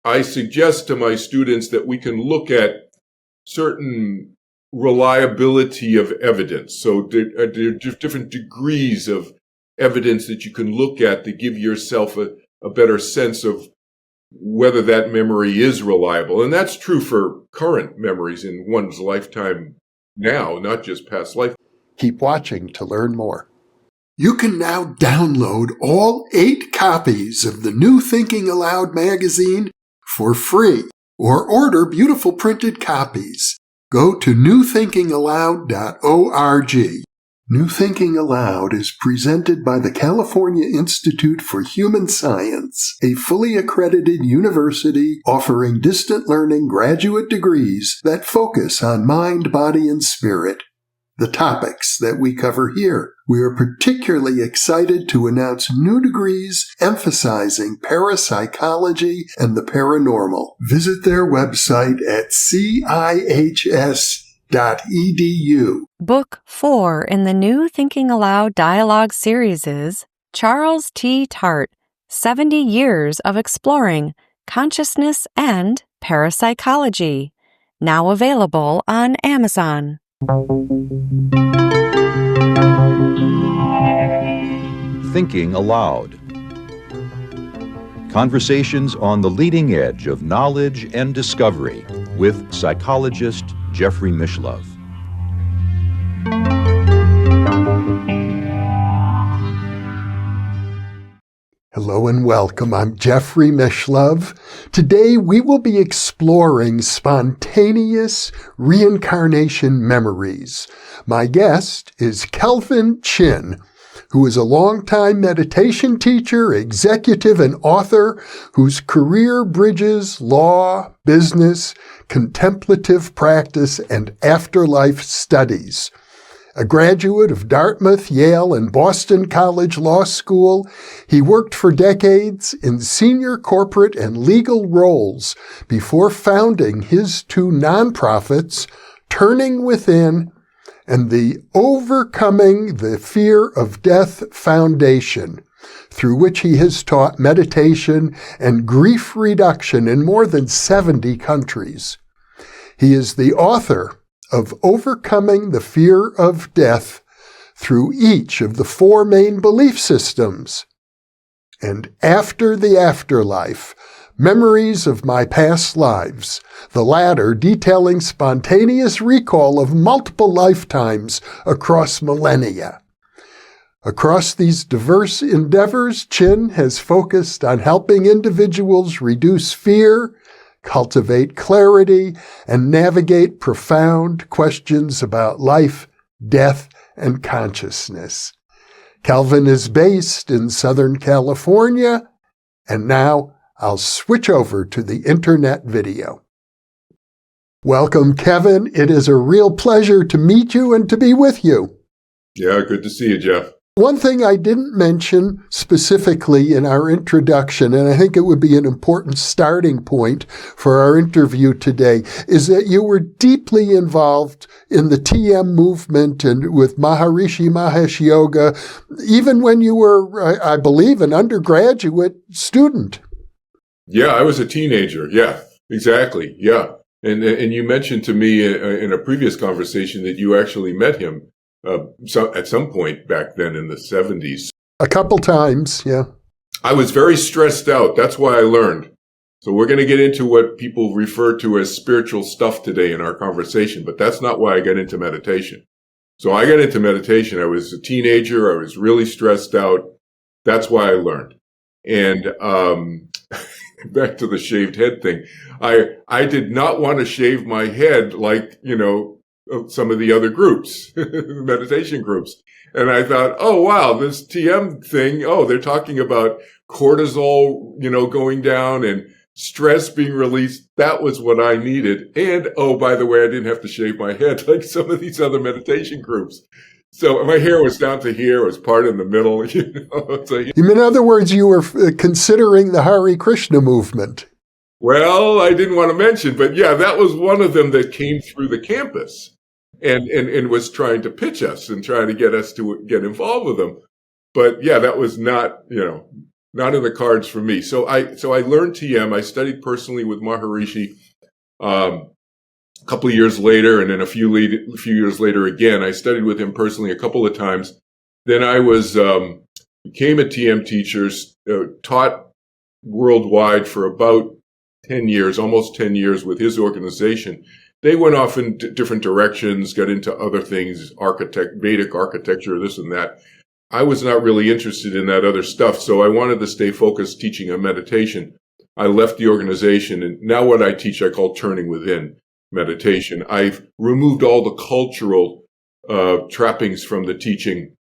I suggest to my students that we can look at certain reliability of evidence. So there are different degrees of evidence that you can look at to give yourself a better sense of whether that memory is reliable. And that's true for current memories in one's lifetime now, not just past life. Keep watching to learn more. You can now download all 8 copies of the New Thinking Aloud magazine for free, or order beautiful printed copies. Go to newthinkingaloud.org. New Thinking Aloud is presented by the California Institute for Human Science, a fully accredited university offering distant learning graduate degrees that focus on mind, body, and spirit. The topics that we cover here. We are particularly excited to announce new degrees emphasizing parapsychology and the paranormal. Visit their website at cihs.edu. Book 4 in the New Thinking Aloud dialogue series is Charles T. Tart, 70 Years of Exploring Consciousness and Parapsychology, now available on Amazon. Thinking Aloud. Conversations on the leading edge of knowledge and discovery with psychologist Jeffrey Mishlove. Hello and welcome. I'm Jeffrey Mishlove. Today we will be exploring spontaneous reincarnation memories. My guest is Kelvin Chin, who is a longtime meditation teacher, executive, and author whose career bridges law, business, contemplative practice, and afterlife studies. A graduate of Dartmouth, Yale, and Boston College Law School, he worked for decades in senior corporate and legal roles before founding his 2 nonprofits, Turning Within and the Overcoming the Fear of Death Foundation, through which he has taught meditation and grief reduction in more than 70 countries. He is the author of Overcoming the Fear of Death through each of the 4 main belief systems, and After the Afterlife, Memories of My Past Lives, the latter detailing spontaneous recall of multiple lifetimes across millennia. Across these diverse endeavors, Chin has focused on helping individuals reduce fear, cultivate clarity, and navigate profound questions about life, death, and consciousness. Kelvin is based in Southern California, and now I'll switch over to the internet video. Welcome, Kevin. It is a real pleasure to meet you and to be with you. Yeah, good to see you, Jeff. One thing I didn't mention specifically in our introduction, and I think it would be an important starting point for our interview today, is that you were deeply involved in the TM movement and with Maharishi Mahesh Yoga, even when you were, I believe, an undergraduate student. Yeah, I was a teenager. Yeah, exactly. Yeah. And you mentioned to me in a previous conversation that you actually met him at some point back then in the 70s. A couple times, yeah. I was very stressed out. That's why I learned. So we're going to get into what people refer to as spiritual stuff today in our conversation, but that's not why I got into meditation. So I got into meditation. I was a teenager. I was really stressed out. That's why I learned. And back to the shaved head thing. I did not want to shave my head like, some of the other groups, meditation groups. And I thought, oh, wow, this TM thing, they're talking about cortisol, going down and stress being released. That was what I needed. And, by the way, I didn't have to shave my head like some of these other meditation groups. So my hair was down to here, it was part in the middle, So, in other words, you were considering the Hare Krishna movement. Well, I didn't want to mention, but yeah, that was one of them that came through the campus and was trying to pitch us and trying to get us to get involved with them. But yeah, that was not, not in the cards for me. So I learned TM. I studied personally with Maharishi a couple of years later, and then a few years later again. I studied with him personally a couple of times. Then I became a TM teacher, taught worldwide for about 10 years, almost 10 years with his organization. They went off in different directions, got into other things, Vedic architecture, this and that. I was not really interested in that other stuff, so I wanted to stay focused teaching on meditation. I left the organization, and now what I teach I call turning within meditation. I've removed all the cultural trappings from the teaching.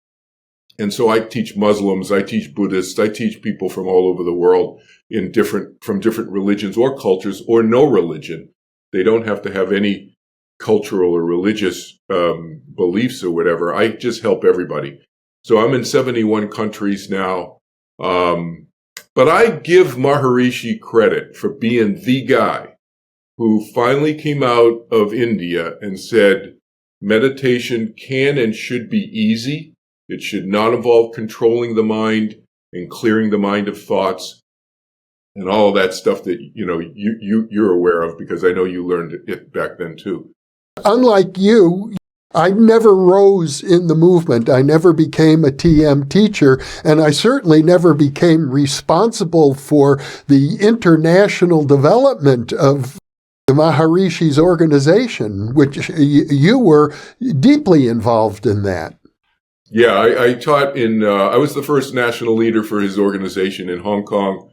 And so I teach Muslims, I teach Buddhists, I teach people from all over the world from different religions or cultures or no religion. They don't have to have any cultural or religious beliefs or whatever. I just help everybody. So I'm in 71 countries now. But I give Maharishi credit for being the guy who finally came out of India and said, meditation can and should be easy. It should not involve controlling the mind and clearing the mind of thoughts and all of that stuff that, you're aware of, because I know you learned it back then too. Unlike you, I never rose in the movement. I never became a TM teacher, and I certainly never became responsible for the international development of the Maharishi's organization, which you were deeply involved in that. Yeah, I taught I was the first national leader for his organization in Hong Kong.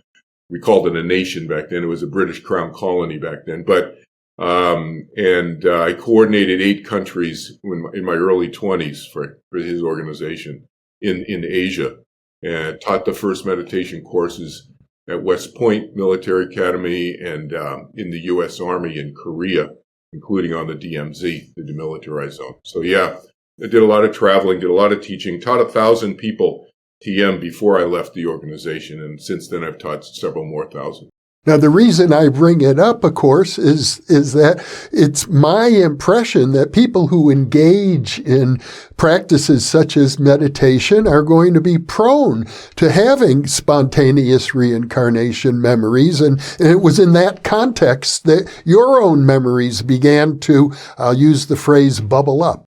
We called it a nation back then. It was a British Crown colony back then. But, I coordinated 8 countries in my early 20s for his organization in Asia, and taught the first meditation courses at West Point Military Academy and in the U.S. Army in Korea, including on the DMZ, the demilitarized zone. So yeah, I did a lot of traveling, did a lot of teaching, taught 1,000 people TM before I left the organization, and since then I've taught several more thousand. Now, the reason I bring it up, of course, is that it's my impression that people who engage in practices such as meditation are going to be prone to having spontaneous reincarnation memories. And it was in that context that your own memories began to, I'll use the phrase, bubble up.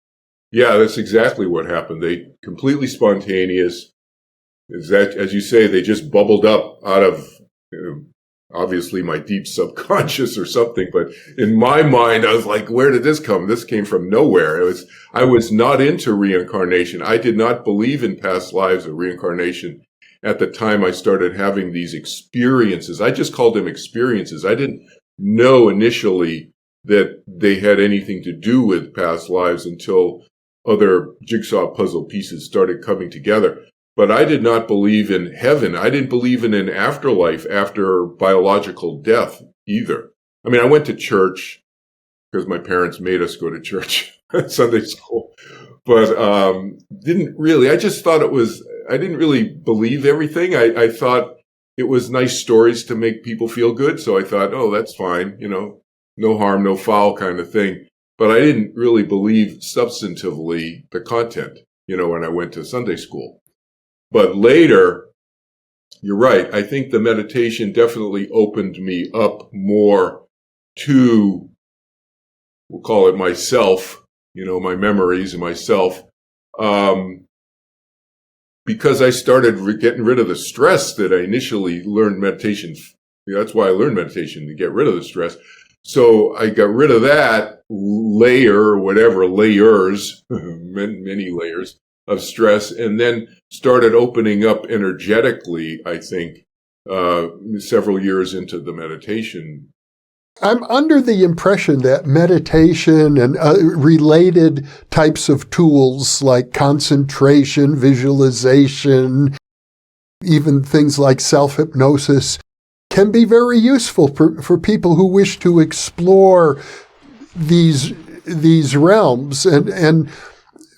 Yeah, that's exactly what happened. They completely spontaneous. As you say, they just bubbled up out of, obviously my deep subconscious or something. But in my mind, I was like, where did this come? This came from nowhere. I was not into reincarnation. I did not believe in past lives or reincarnation at the time I started having these experiences. I just called them experiences. I didn't know initially that they had anything to do with past lives until other jigsaw puzzle pieces started coming together. But I did not believe in heaven. I didn't believe in an afterlife after biological death either. I mean, I went to church because my parents made us go to church at Sunday school, but didn't really. I just thought I didn't really believe everything. I thought it was nice stories to make people feel good. So I thought, oh, that's fine. No harm, no foul kind of thing. But I didn't really believe substantively the content, when I went to Sunday school. But later, you're right. I think the meditation definitely opened me up more to, we'll call it myself, my memories and myself, because I started getting rid of the stress that I initially learned meditation. That's why I learned meditation, to get rid of the stress. So I got rid of that layer, whatever, layers, many layers of stress, and then started opening up energetically, I think, several years into the meditation. I'm under the impression that meditation and related types of tools like concentration, visualization, even things like self-hypnosis can be very useful for people who wish to explore these realms. And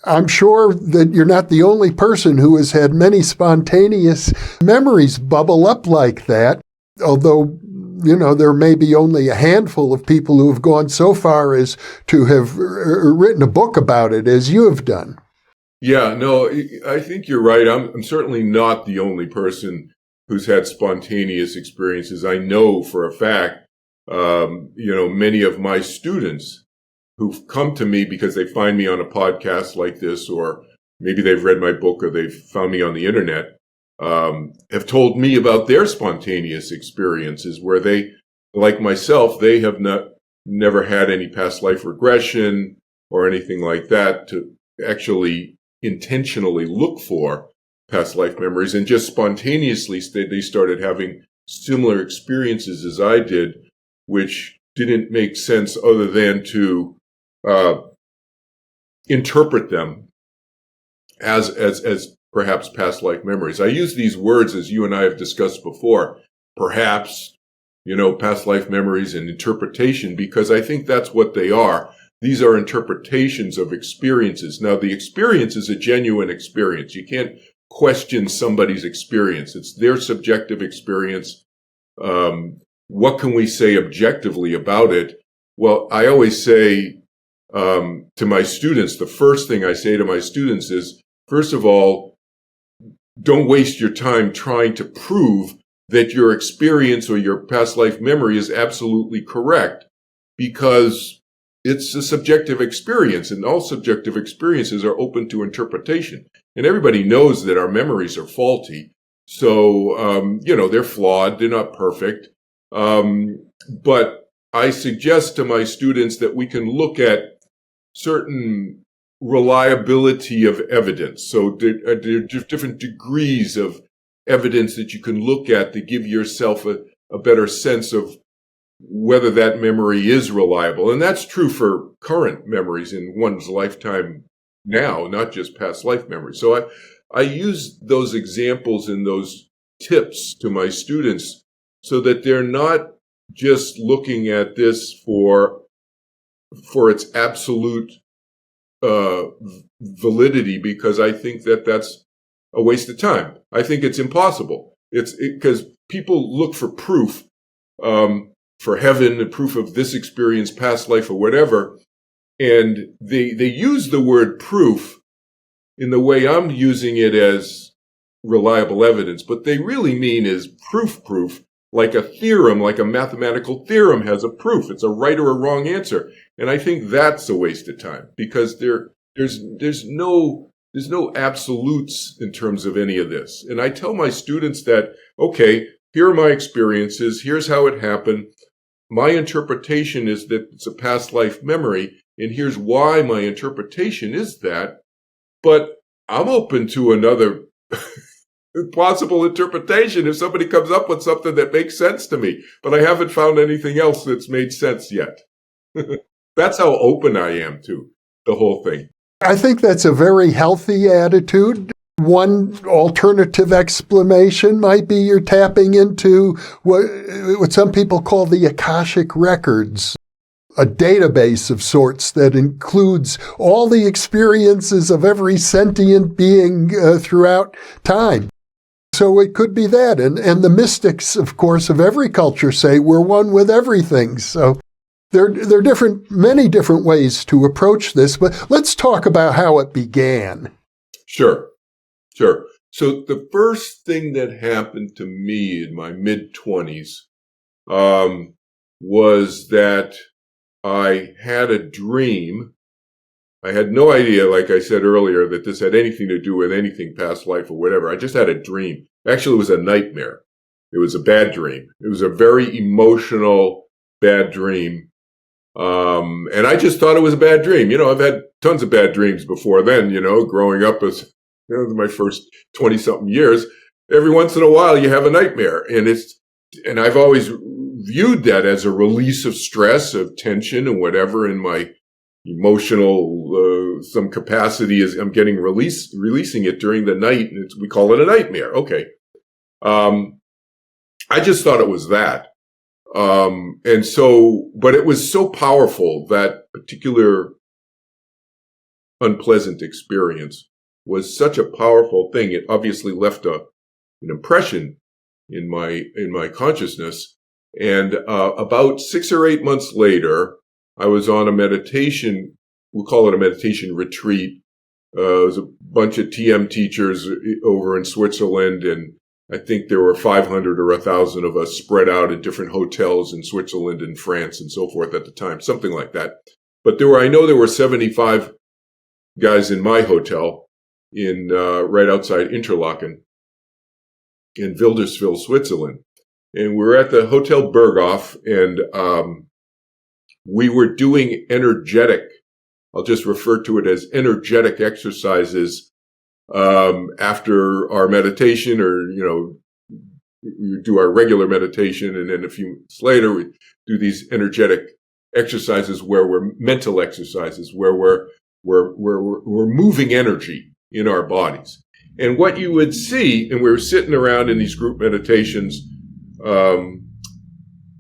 I'm sure that you're not the only person who has had many spontaneous memories bubble up like that, although, there may be only a handful of people who have gone so far as to have written a book about it, as you have done. Yeah, no, I think you're right. I'm certainly not the only person who's had spontaneous experiences. I know for a fact, many of my students who've come to me because they find me on a podcast like this, or maybe they've read my book, or they've found me on the internet, have told me about their spontaneous experiences where they, like myself, they have never had any past life regression or anything like that to actually intentionally look for past life memories, and just spontaneously they started having similar experiences as I did, which didn't make sense other than to interpret them as perhaps past life memories. I use these words, as you and I have discussed before, perhaps, past life memories and interpretation, because I think that's what they are. These are interpretations of experiences. Now, the experience is a genuine experience. You can't question somebody's experience. It's their subjective experience. What can we say objectively about it? Well, I always say to my students, the first thing I say to my students is, first of all, don't waste your time trying to prove that your experience or your past life memory is absolutely correct, because it's a subjective experience, and all subjective experiences are open to interpretation. And everybody knows that our memories are faulty. So, they're flawed. They're not perfect. But I suggest to my students that we can look at certain reliability of evidence. So there are different degrees of evidence that you can look at to give yourself a better sense of whether that memory is reliable. And that's true for current memories in one's lifetime now, not just past life memories. So I use those examples and those tips to my students so that they're not just looking at this for its absolute validity, because I think that that's a waste of time. I think it's impossible. Because people look for proof for heaven, and proof of this experience, past life, or whatever, and they use the word proof in the way I'm using it as reliable evidence, but they really mean is proof, like a theorem, like a mathematical theorem has a proof. It's a right or a wrong answer. And I think that's a waste of time, because there's no absolutes in terms of any of this. And I tell my students that, okay, here are my experiences. Here's how it happened. My interpretation is that it's a past life memory, and here's why my interpretation is that. But I'm open to another possible interpretation if somebody comes up with something that makes sense to me. But I haven't found anything else that's made sense yet. That's how open I am to the whole thing. I think that's a very healthy attitude. One alternative explanation might be you're tapping into what some people call the Akashic records, a database of sorts that includes all the experiences of every sentient being throughout time. So it could be that. And the mystics, of course, of every culture say we're one with everything. So there are many different ways to approach this, but let's talk about how it began. Sure. So the first thing that happened to me in my mid-20s was that I had a dream. I had no idea, like I said earlier, that this had anything to do with anything past life or whatever. I just had a dream. Actually, it was a nightmare. It was a bad dream. It was a very emotional, bad dream. And I just thought it was a bad dream. I've had tons of bad dreams before then, growing up as my first 20-something years. Every once in a while, you have a nightmare. And I've always viewed that as a release of stress, of tension, and whatever in my emotional, some capacity is I'm getting releasing it during the night. And we call it a nightmare. Okay. I just thought it was that. But it was so powerful, that particular unpleasant experience was such a powerful thing. It obviously left an impression in my consciousness. And about 6 or 8 months later, I was on a meditation. We call it a meditation retreat. It was a bunch of TM teachers over in Switzerland, and I think there were 500 or 1,000 of us spread out in different hotels in Switzerland and France and so forth at the time, something like that. But I know there were 75 guys in my hotel in right outside Interlaken in Wilderswil, Switzerland. And we were at the Hotel Berghoff, and we were doing I'll just refer to it as energetic exercises after our meditation, or, we do our regular meditation, and then a few minutes later we do these energetic exercises where we're mental exercises, where we're moving energy in our bodies. And what you would see, and we were sitting around in these group meditations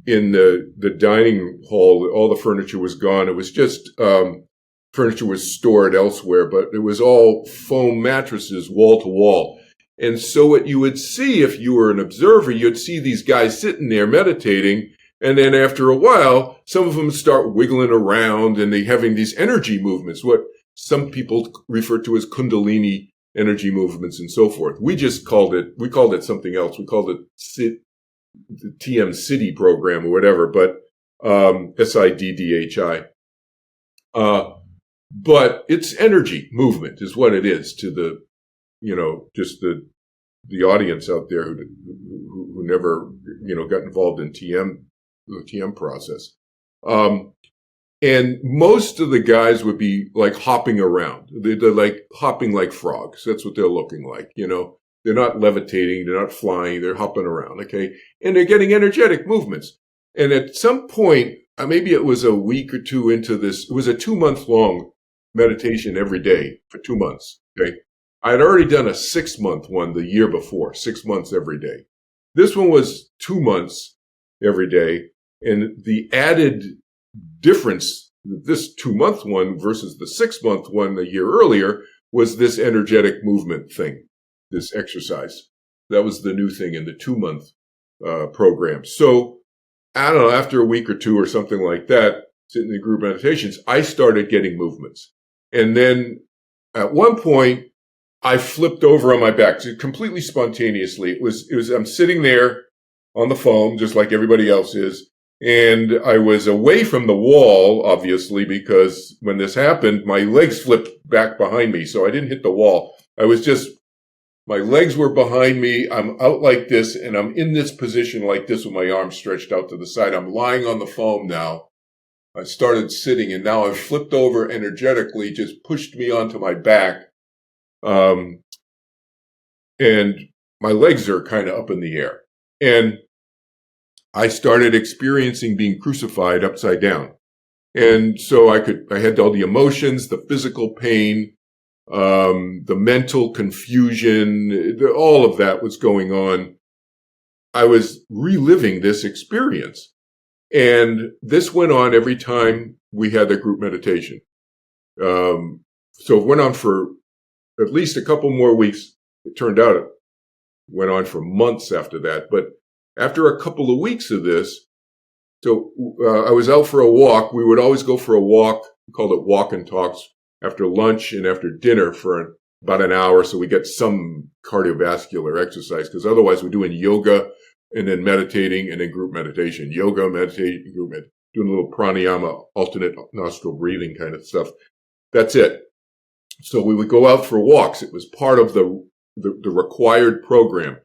in the dining hall. All the furniture was gone. It was just furniture was stored elsewhere, but it was all foam mattresses wall to wall. And so what you would see, if you were an observer, you'd see these guys sitting there meditating, and then after a while, some of them start wiggling around, and they're having these energy movements, what some people refer to as Kundalini energy movements and so forth. We called it something else. We called it the TM City program or whatever, but SIDDHI. But it's energy movement is what it is to the, just the audience out there who never, got involved in the TM process. And most of the guys would be like hopping around. They're like hopping like frogs. That's what they're looking like, They're not levitating. They're not flying. They're hopping around. Okay. And they're getting energetic movements. And at some point, maybe it was a week or two into this, it was a 2-month long meditation every day for 2 months. Okay. I had already done a 6-month one the year before, 6 months every day. This one was 2 months every day. And the added difference, this 2-month one versus the 6-month one a year earlier, was this energetic movement thing. This exercise. That was the new thing in the 2-month program. So, I don't know, after a week or two or something like that, sitting in group meditations, I started getting movements. And then at one point, I flipped over on my back, completely spontaneously. It was, I'm sitting there on the foam, just like everybody else is. And I was away from the wall, obviously, because when this happened, my legs flipped back behind me. So I didn't hit the wall. My legs were behind me. I'm out like this, and I'm in this position like this with my arms stretched out to the side. I'm lying on the foam now. I started sitting, and now I've flipped over energetically, just pushed me onto my back. And my legs are kind of up in the air. And I started experiencing being crucified upside down. And so I had all the emotions, the physical pain, the mental confusion, all of that was going on. I was reliving this experience. And this went on every time we had the group meditation. So it went on for at least a couple more weeks. It turned out it went on for months after that. But after a couple of weeks of this, I was out for a walk. We would always go for a walk. We called it walk and talks after lunch and after dinner for about an hour. So we get some cardiovascular exercise, because otherwise we're doing yoga and then meditating and then group meditation. Yoga, meditation, group med, doing a little pranayama, alternate nostril breathing kind of stuff. That's it. So we would go out for walks. It was part of the required program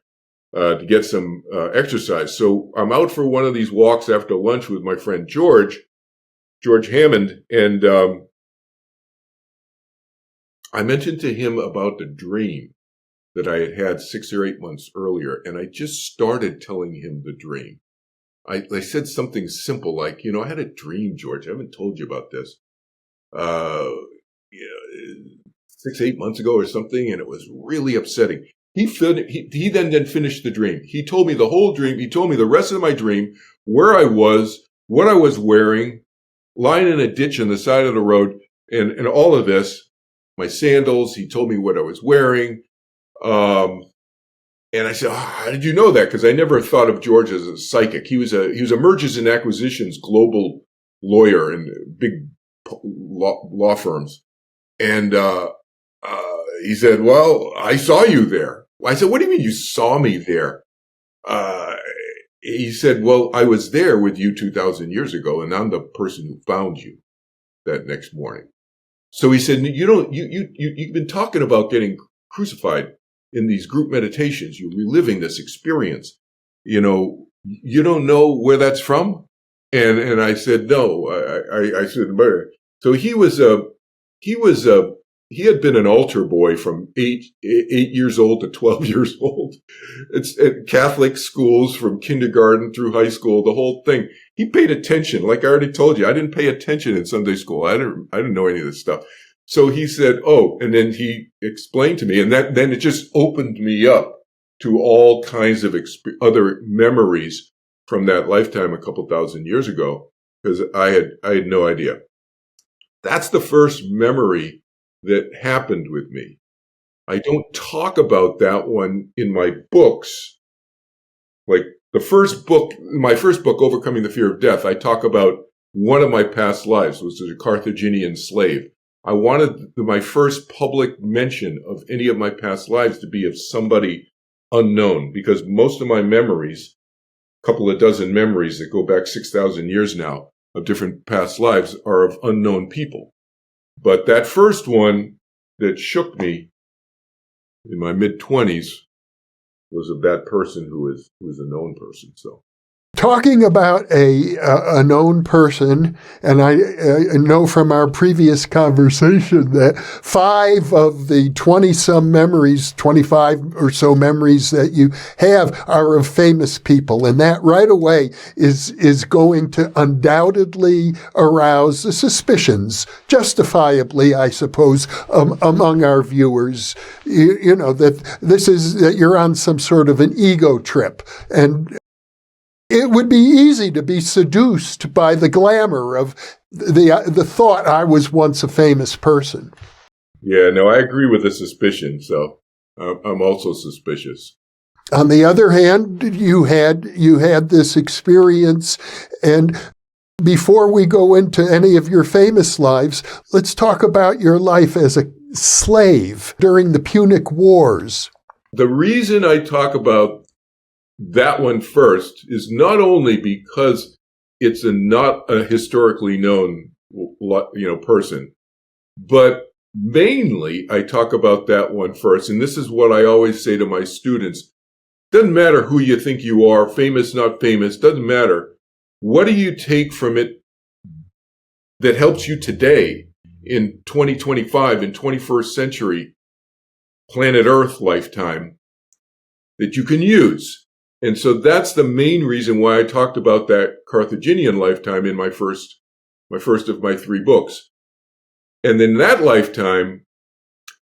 to get some exercise. So I'm out for one of these walks after lunch with my friend George Hammond, and I mentioned to him about the dream that I had had 6 or 8 months earlier, and I just started telling him the dream. I said something simple like, I had a dream, George. I haven't told you about this. 6, 8 months ago or something, and it was really upsetting. He then finished the dream. He told me the whole dream. He told me the rest of my dream, where I was, what I was wearing, lying in a ditch on the side of the road, and all of this, my sandals. He told me what I was wearing. And I said, how did you know that? Because I never thought of George as a psychic. He was a mergers and acquisitions global lawyer in big law firms. And he said, well, I saw you there. I said, what do you mean you saw me there? He said, well, I was there with you 2,000 years ago, and I'm the person who found you that next morning. So he said, you've been talking about getting crucified in these group meditations. You're reliving this experience. You don't know where that's from? And I said, no, I said, so he had been an altar boy from 8 years old to 12 years old. It's at Catholic schools from kindergarten through high school, the whole thing. He paid attention. Like I already told you, I didn't pay attention in Sunday school. I didn't know any of this stuff. So he said, and then he explained to me, and then it just opened me up to all kinds of other memories from that lifetime a couple thousand years ago, because I had no idea. That's the first memory that happened with me. I don't talk about that one in my books. Like my first book, Overcoming the Fear of Death, I talk about one of my past lives, which was a Carthaginian slave. I wanted my first public mention of any of my past lives to be of somebody unknown, because most of my memories, a couple of dozen memories that go back 6,000 years now of different past lives, are of unknown people. But that first one that shook me in my mid-20s was of that person who was a known person. So, talking about a known person, and I know from our previous conversation that 5 of the 20-some memories, 25 or so memories that you have are of famous people, and that right away is going to undoubtedly arouse the suspicions, justifiably, I suppose, among our viewers. You know that you're on some sort of an ego trip, and it would be easy to be seduced by the glamour of the thought I was once a famous person. Yeah, no, I agree with the suspicion. So I'm also suspicious. On the other hand, you had this experience, and before we go into any of your famous lives, let's talk about your life as a slave during the Punic Wars. The reason I talk about that one first is not only because it's not a historically known, person, but mainly I talk about that one first. And this is what I always say to my students. Doesn't matter who you think you are, famous, not famous, doesn't matter. What do you take from it that helps you today in 2025, in 21st century planet Earth lifetime that you can use? And so that's the main reason why I talked about that Carthaginian lifetime in my first of my 3 books. And in that lifetime,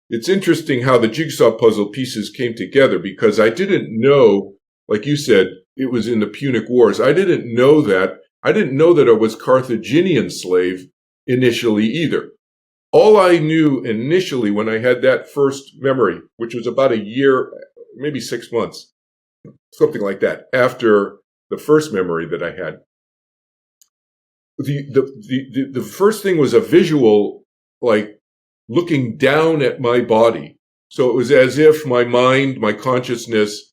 it's interesting how the jigsaw puzzle pieces came together, because I didn't know, like you said, it was in the Punic Wars. I didn't know that. I didn't know that I was Carthaginian slave initially either. All I knew initially when I had that first memory, which was about a year, maybe 6 months, something like that, after the first memory that I had, the first thing was a visual, like looking down at my body. So it was as if my mind, my consciousness,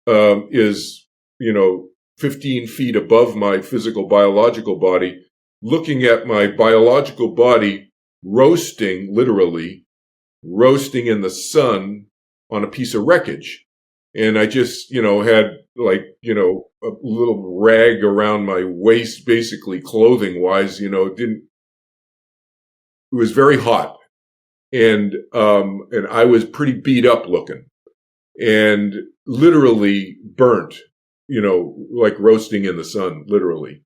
is 15 feet above my physical biological body, looking at my biological body roasting, literally roasting in the sun on a piece of wreckage. And I just, had a little rag around my waist, basically clothing wise, it was very hot. And I was pretty beat up looking and literally burnt, like roasting in the sun, literally.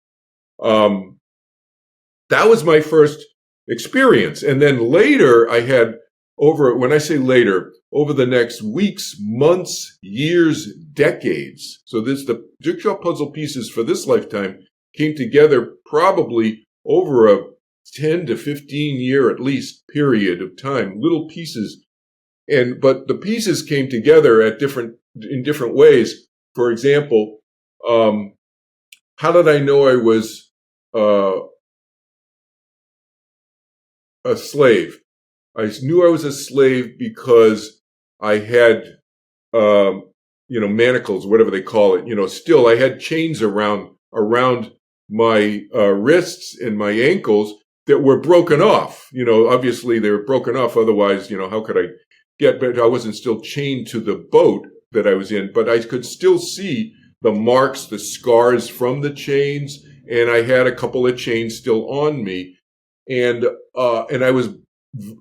That was my first experience. And then later I had when I say later, over the next weeks, months, years, decades. So the jigsaw puzzle pieces for this lifetime came together probably over a 10 to 15 year at least period of time, little pieces. But the pieces came together in different ways. For example, how did I know I was a slave? I knew I was a slave because I had manacles, whatever they call it. Still I had chains around my wrists and my ankles that were broken off. Obviously they were broken off. Otherwise, how could I but I wasn't still chained to the boat that I was in, but I could still see the marks, the scars from the chains. And I had a couple of chains still on me. And I was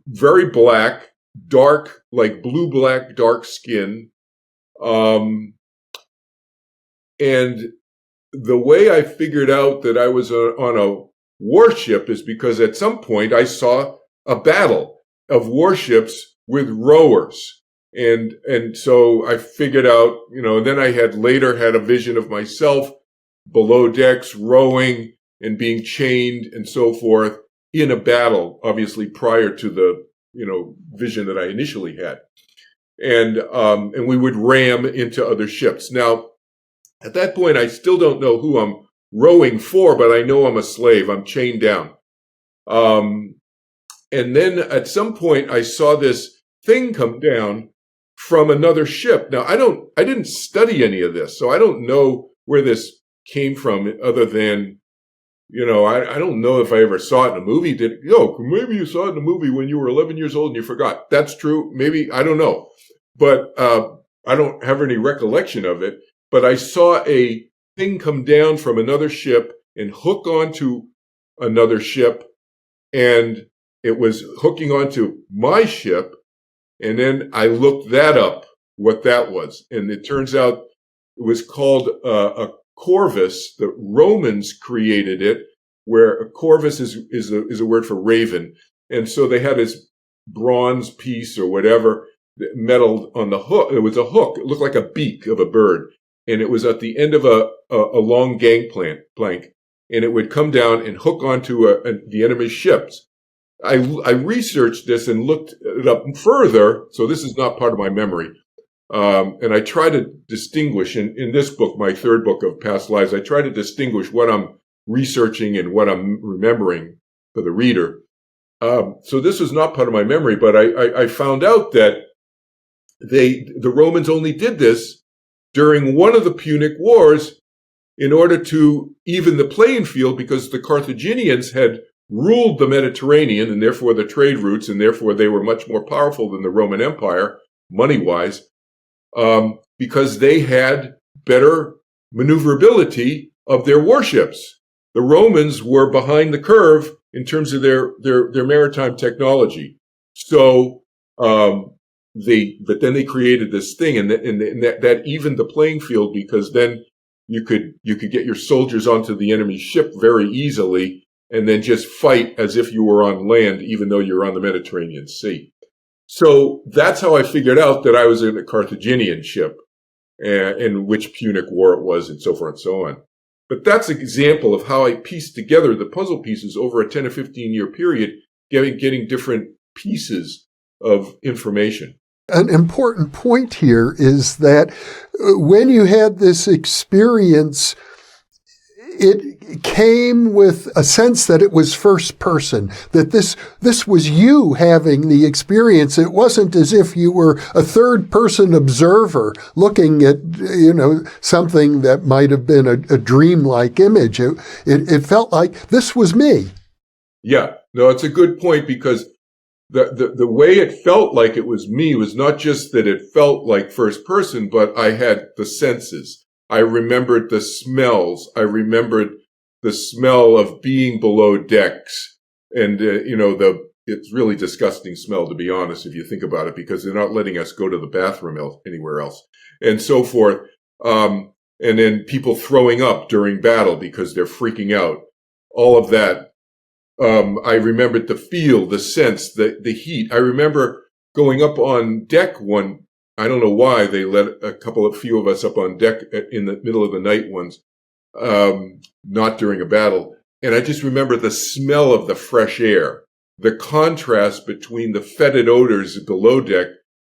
very black, dark, like blue-black, dark skin. And the way I figured out that I was on a warship is because at some point I saw a battle of warships with rowers. And so I figured out, and then I later had a vision of myself below decks rowing and being chained and so forth in a battle, obviously prior to the, vision that I initially had. And we would ram into other ships. Now, at that point, I still don't know who I'm rowing for, but I know I'm a slave. I'm chained down. And then at some point I saw this thing come down from another ship. Now, I didn't study any of this, so I don't know where this came from other than, I don't know if I ever saw it in a movie. Maybe you saw it in a movie when you were 11 years old and you forgot. That's true. Maybe, I don't know. But I don't have any recollection of it. But I saw a thing come down from another ship and hook onto another ship. And it was hooking onto my ship. And then I looked that up, what that was. And it turns out it was called a corvus. The Romans created it, where a corvus is a word for raven. And so they had this bronze piece or whatever, metal on the hook. It was a hook. It looked like a beak of a bird. And it was at the end of a long gangplank. And it would come down and hook onto the enemy's ships. I researched this and looked it up further. So this is not part of my memory. And I try to distinguish in this book, my third book of past lives, I try to distinguish what I'm researching and what I'm remembering for the reader. So this was not part of my memory, but I found out that the Romans only did this during one of the Punic Wars in order to even the playing field, because the Carthaginians had ruled the Mediterranean and therefore the trade routes, and therefore they were much more powerful than the Roman Empire, money-wise, because they had better maneuverability of their warships. The Romans were behind the curve in terms of their maritime technology. So, but then they created this thing, and that evened the playing field, because then you could get your soldiers onto the enemy ship very easily, and then just fight as if you were on land, even though you're on the Mediterranean Sea. So that's how I figured out that I was in a Carthaginian ship, and which Punic War it was, and so forth and so on. But that's an example of how I pieced together the puzzle pieces over a 10 or 15 year period, getting different pieces of information. An important point here is that when you had this experience, it came with a sense that it was first person, that this was you having the experience. It wasn't as if you were a third person observer looking at, something that might have been a dreamlike image. It felt like this was me. Yeah, no, it's a good point, because the way it felt like it was me was not just that it felt like first person, but I had the senses. I remembered the smells. I remembered the smell of being below decks. And, it's really disgusting smell, to be honest, if you think about it, because they're not letting us go to the bathroom anywhere else, and so forth. And then people throwing up during battle because they're freaking out. All of that. I remembered the feel, the sense, the heat. I remember going up on deck I don't know why they let a few of us up on deck in the middle of the night once, not during a battle. And I just remember the smell of the fresh air, the contrast between the fetid odors below deck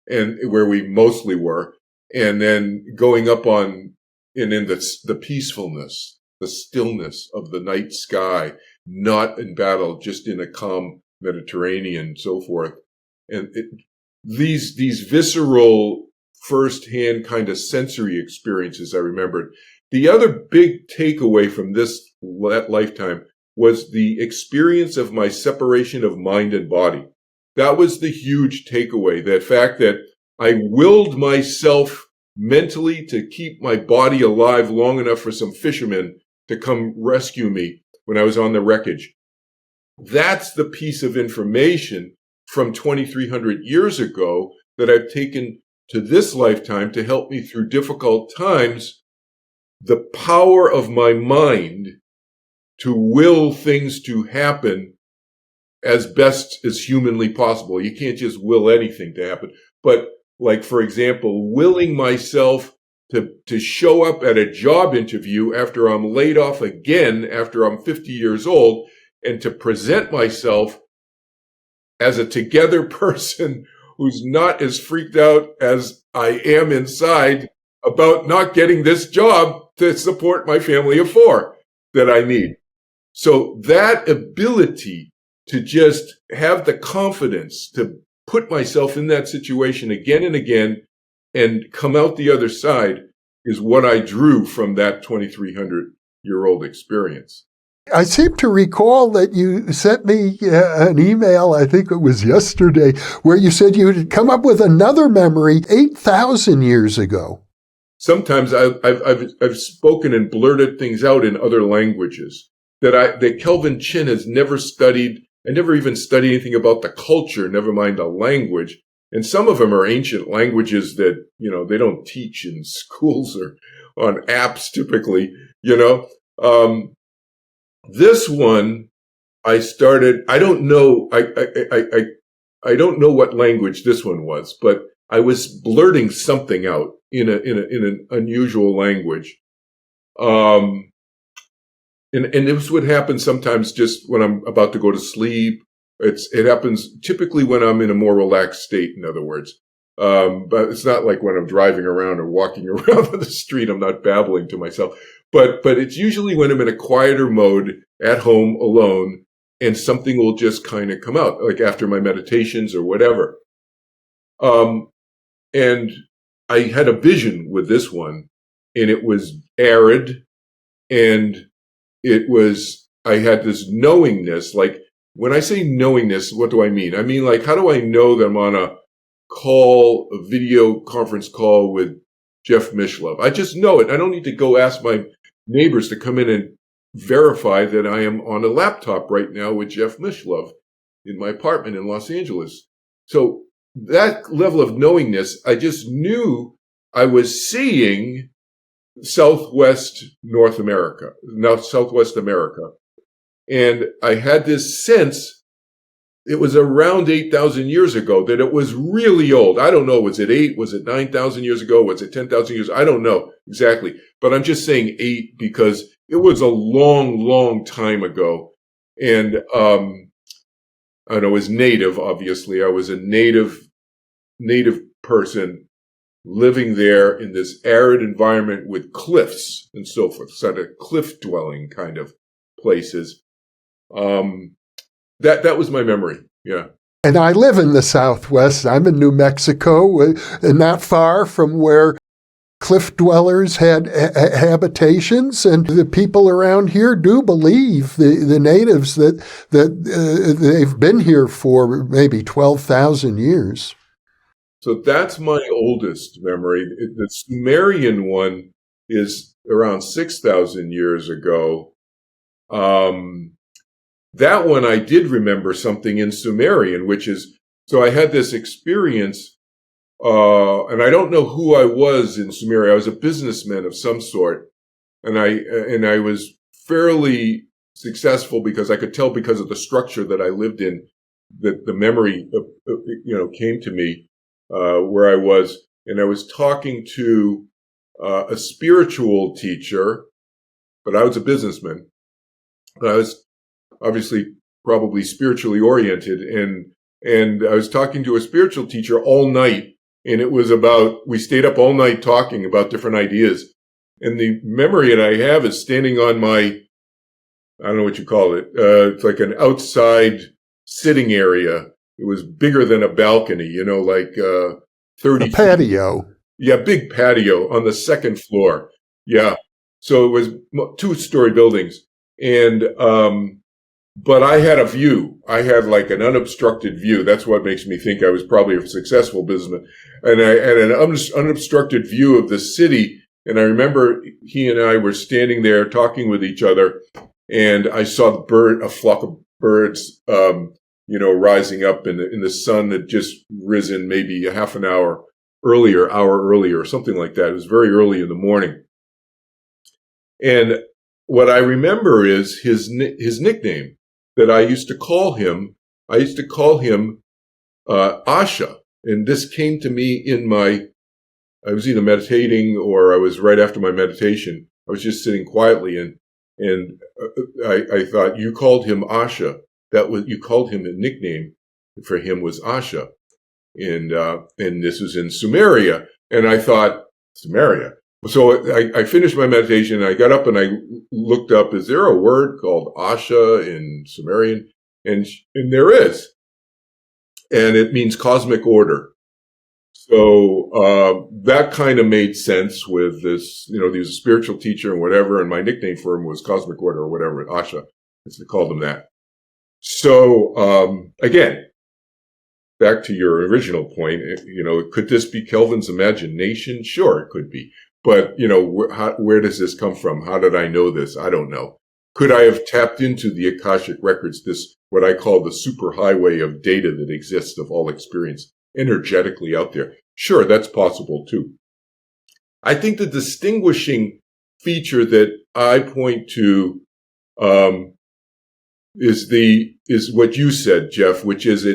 and where we mostly were, and then going up and in the peacefulness, the stillness of the night sky, not in battle, just in a calm Mediterranean, so forth. And these visceral firsthand kind of sensory experiences I remembered. The other big takeaway from this lifetime was the experience of my separation of mind and body. That was the huge takeaway, the fact that I willed myself mentally to keep my body alive long enough for some fishermen to come rescue me when I was on the wreckage. That's the piece of information from 2,300 years ago that I've taken to this lifetime to help me through difficult times. The power of my mind to will things to happen as best as humanly possible. You can't just will anything to happen. But like, for example, willing myself to show up at a job interview after I'm laid off again, after I'm 50 years old, and to present myself as a together person who's not as freaked out as I am inside about not getting this job to support my family of 4 that I need. So that ability to just have the confidence to put myself in that situation again and again and come out the other side is what I drew from that 2,300-year-old experience. I seem to recall that you sent me an email, I think it was yesterday, where you said you had come up with another memory 8,000 years ago. Sometimes I've spoken and blurted things out in other languages that Kelvin Chin has never studied. I never even studied anything about the culture, never mind the language. And some of them are ancient languages that, they don't teach in schools or on apps typically, This one I don't know, I don't know what language this one was, but I was blurting something out in an unusual language. And this would happen sometimes just when I'm about to go to sleep. It happens typically when I'm in a more relaxed state, in other words. But it's not like when I'm driving around or walking around on the street, I'm not babbling to myself. But it's usually when I'm in a quieter mode at home alone and something will just kind of come out, like after my meditations or whatever. And I had a vision with this one, and it was arid, and I had this knowingness. Like, when I say knowingness, what do I mean? I mean, like, how do I know that I'm on a video conference call with Jeff Mishlove? I just know it. I don't need to go ask my neighbors to come in and verify that I am on a laptop right now with Jeff Mishlove in my apartment in Los Angeles. So that level of knowingness, I just knew I was seeing Southwest America. And I had this sense, it was around 8,000 years ago, that it was really old. I don't know, was it 8? Was it 9,000 years ago? Was it 10,000 years? I don't know exactly. But I'm just saying 8 because it was a long, long time ago. And I was native, obviously. I was a native person living there in this arid environment with cliffs and so forth, sort of cliff dwelling kind of places. That was my memory. Yeah. And I live in the Southwest. I'm in New Mexico, and not far from where cliff dwellers had habitations. And the people around here do believe, the natives, that they've been here for maybe 12,000 years. So that's my oldest memory. The Sumerian one is around 6,000 years ago. That one I did remember something in Sumerian, which is, so I had this experience, and I don't know who I was in Sumeria. I was a businessman of some sort, and I was fairly successful because I could tell because of the structure that I lived in that the memory, came to me, where I was, and I was talking to a spiritual teacher, but I was a businessman. But I was obviously probably spiritually oriented, and I was talking to a spiritual teacher all night, and it was we stayed up all night talking about different ideas. And the memory that I have is standing on my, I don't know what you call it, it's like an outside sitting area. It was bigger than a balcony, like 30 a patio. Yeah, big patio on the second floor. Yeah. So it was 2-story buildings. And, but I had a view. I had like an unobstructed view. That's what makes me think I was probably a successful businessman. And I had an unobstructed view of the city. And I remember he and I were standing there talking with each other. And I saw a flock of birds, rising up in the sun had just risen maybe a half an hour earlier, or something like that. It was very early in the morning. And what I remember is his nickname that I used to call him. I used to call him Asha. And this came to me I was either meditating or I was right after my meditation. I was just sitting quietly and I thought, you called him Asha. You called him, a nickname for him was Asha. And this was in Sumeria. And I thought, Sumeria. So I finished my meditation. I got up and I looked up, is there a word called Asha in Sumerian? And there is. And it means cosmic order. So, that kind of made sense with this, he was a spiritual teacher and whatever. And my nickname for him was cosmic order or whatever, Asha. They called him that. So, again, back to your original point, could this be Kelvin's imagination? Sure, it could be. But, where does this come from? How did I know this? I don't know. Could I have tapped into the Akashic records, this, what I call the superhighway of data that exists of all experience energetically out there? Sure, that's possible too. I think the distinguishing feature that I point to, is what you said, Jeff, which is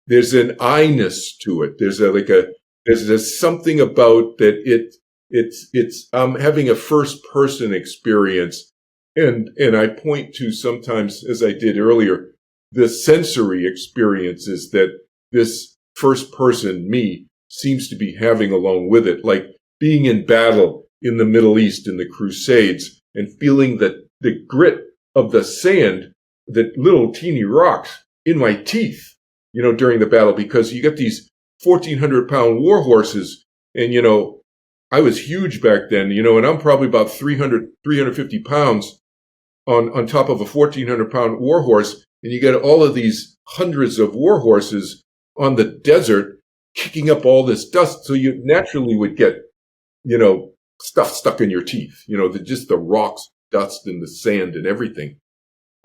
there's an I-ness to it. There's something about that it's having a first person experience. And I point to sometimes, as I did earlier, the sensory experiences that this first person, me, seems to be having along with it, like being in battle in the Middle East in the Crusades and feeling the grit of the sand, the little teeny rocks in my teeth, during the battle, because you get these 1,400-pound war horses. And, I was huge back then, and I'm probably about 350 pounds on top of a 1,400-pound war horse. And you get all of these hundreds of war horses on the desert kicking up all this dust. So you naturally would get, stuff stuck in your teeth, just the rocks, dust and the sand and everything.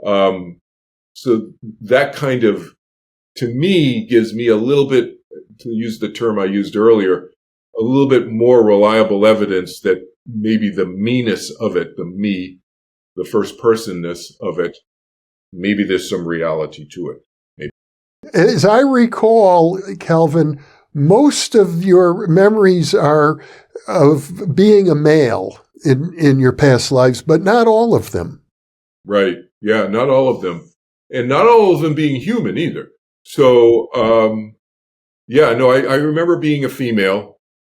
So that kind of, to me, gives me a little bit, to use the term I used earlier, a little bit more reliable evidence that maybe the me-ness of it, the first personness of it, maybe there's some reality to it. Maybe. As I recall, Kelvin, most of your memories are of being a male in your past lives, but not all of them. Right. Yeah, not all of them. And not all of them being human either. So, I remember being a female.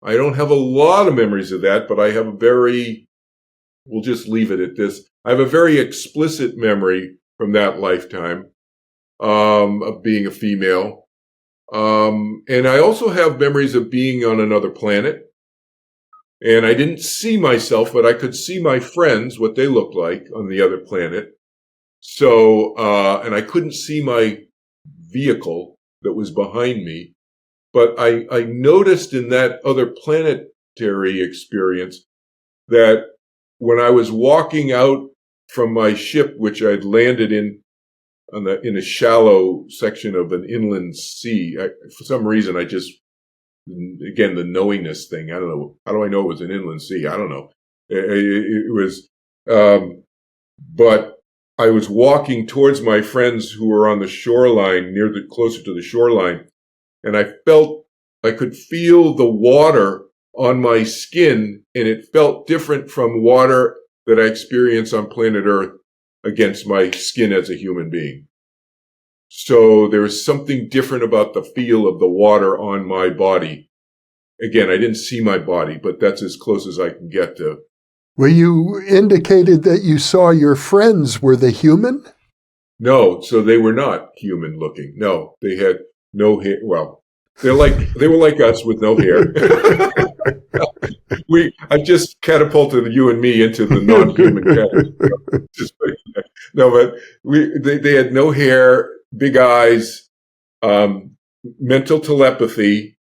I don't have a lot of memories of that, but I have we'll just leave it at this. I have a very explicit memory from that lifetime, of being a female. And I also have memories of being on another planet. And I didn't see myself, but I could see my friends, what they looked like on the other planet. So, and I couldn't see my vehicle that was behind me. But I noticed in that other planetary experience that when I was walking out from my ship, which I'd landed in a shallow section of an inland sea, for some reason, again, the knowingness thing, I don't know. How do I know it was an inland sea? I don't know. It was, but I was walking towards my friends who were on the shoreline, closer to the shoreline. And I could feel the water on my skin, and it felt different from water that I experience on planet Earth against my skin as a human being. So there was something different about the feel of the water on my body. Again, I didn't see my body, but that's as close as I can get to. Well, you indicated that you saw your friends. Were they human? No, so they were not human looking. No, they had no hair. Well, they were like us with no hair. I just catapulted you and me into the non-human category. No, but they had no hair, big eyes, mental telepathy.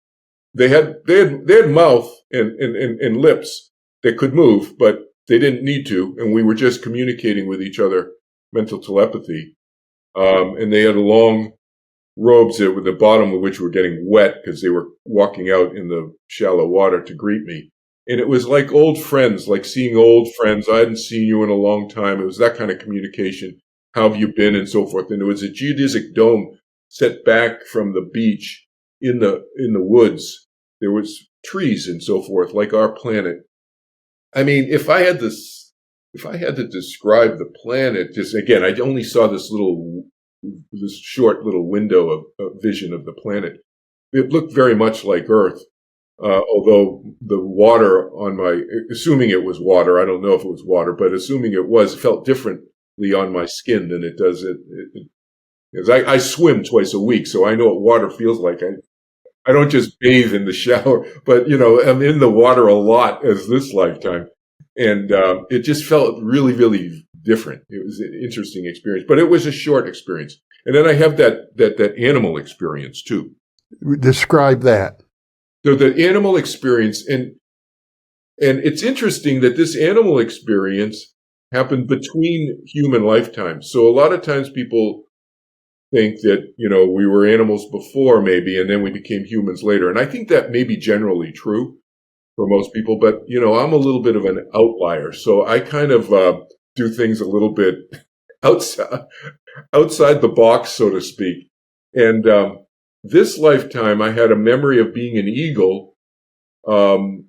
They had mouth and lips that could move, but they didn't need to, and we were just communicating with each other, mental telepathy. And they had long robes with the bottom of which were getting wet because they were walking out in the shallow water to greet me. And it was like old friends, like seeing old friends. I hadn't seen you in a long time. It was that kind of communication. How have you been, and so forth. And it was a geodesic dome set back from the beach in the woods. There was trees and so forth, like our planet. I mean, if I had to describe the planet, just again, I only saw this short little window of vision of the planet. It looked very much like Earth, although the water assuming it was water, I don't know if it was water, but assuming it was, felt differently on my skin than it does I swim twice a week, so I know what water feels like. I don't just bathe in the shower, but I'm in the water a lot as this lifetime. And it just felt really, really different. It was an interesting experience, but it was a short experience. And then I have that animal experience too. Describe that. So the animal experience, and it's interesting that this animal experience happened between human lifetimes. So a lot of times people think that, we were animals before maybe, and then we became humans later. And I think that may be generally true for most people, but, I'm a little bit of an outlier. So I kind of do things a little bit outside the box, so to speak. And this lifetime, I had a memory of being an eagle. And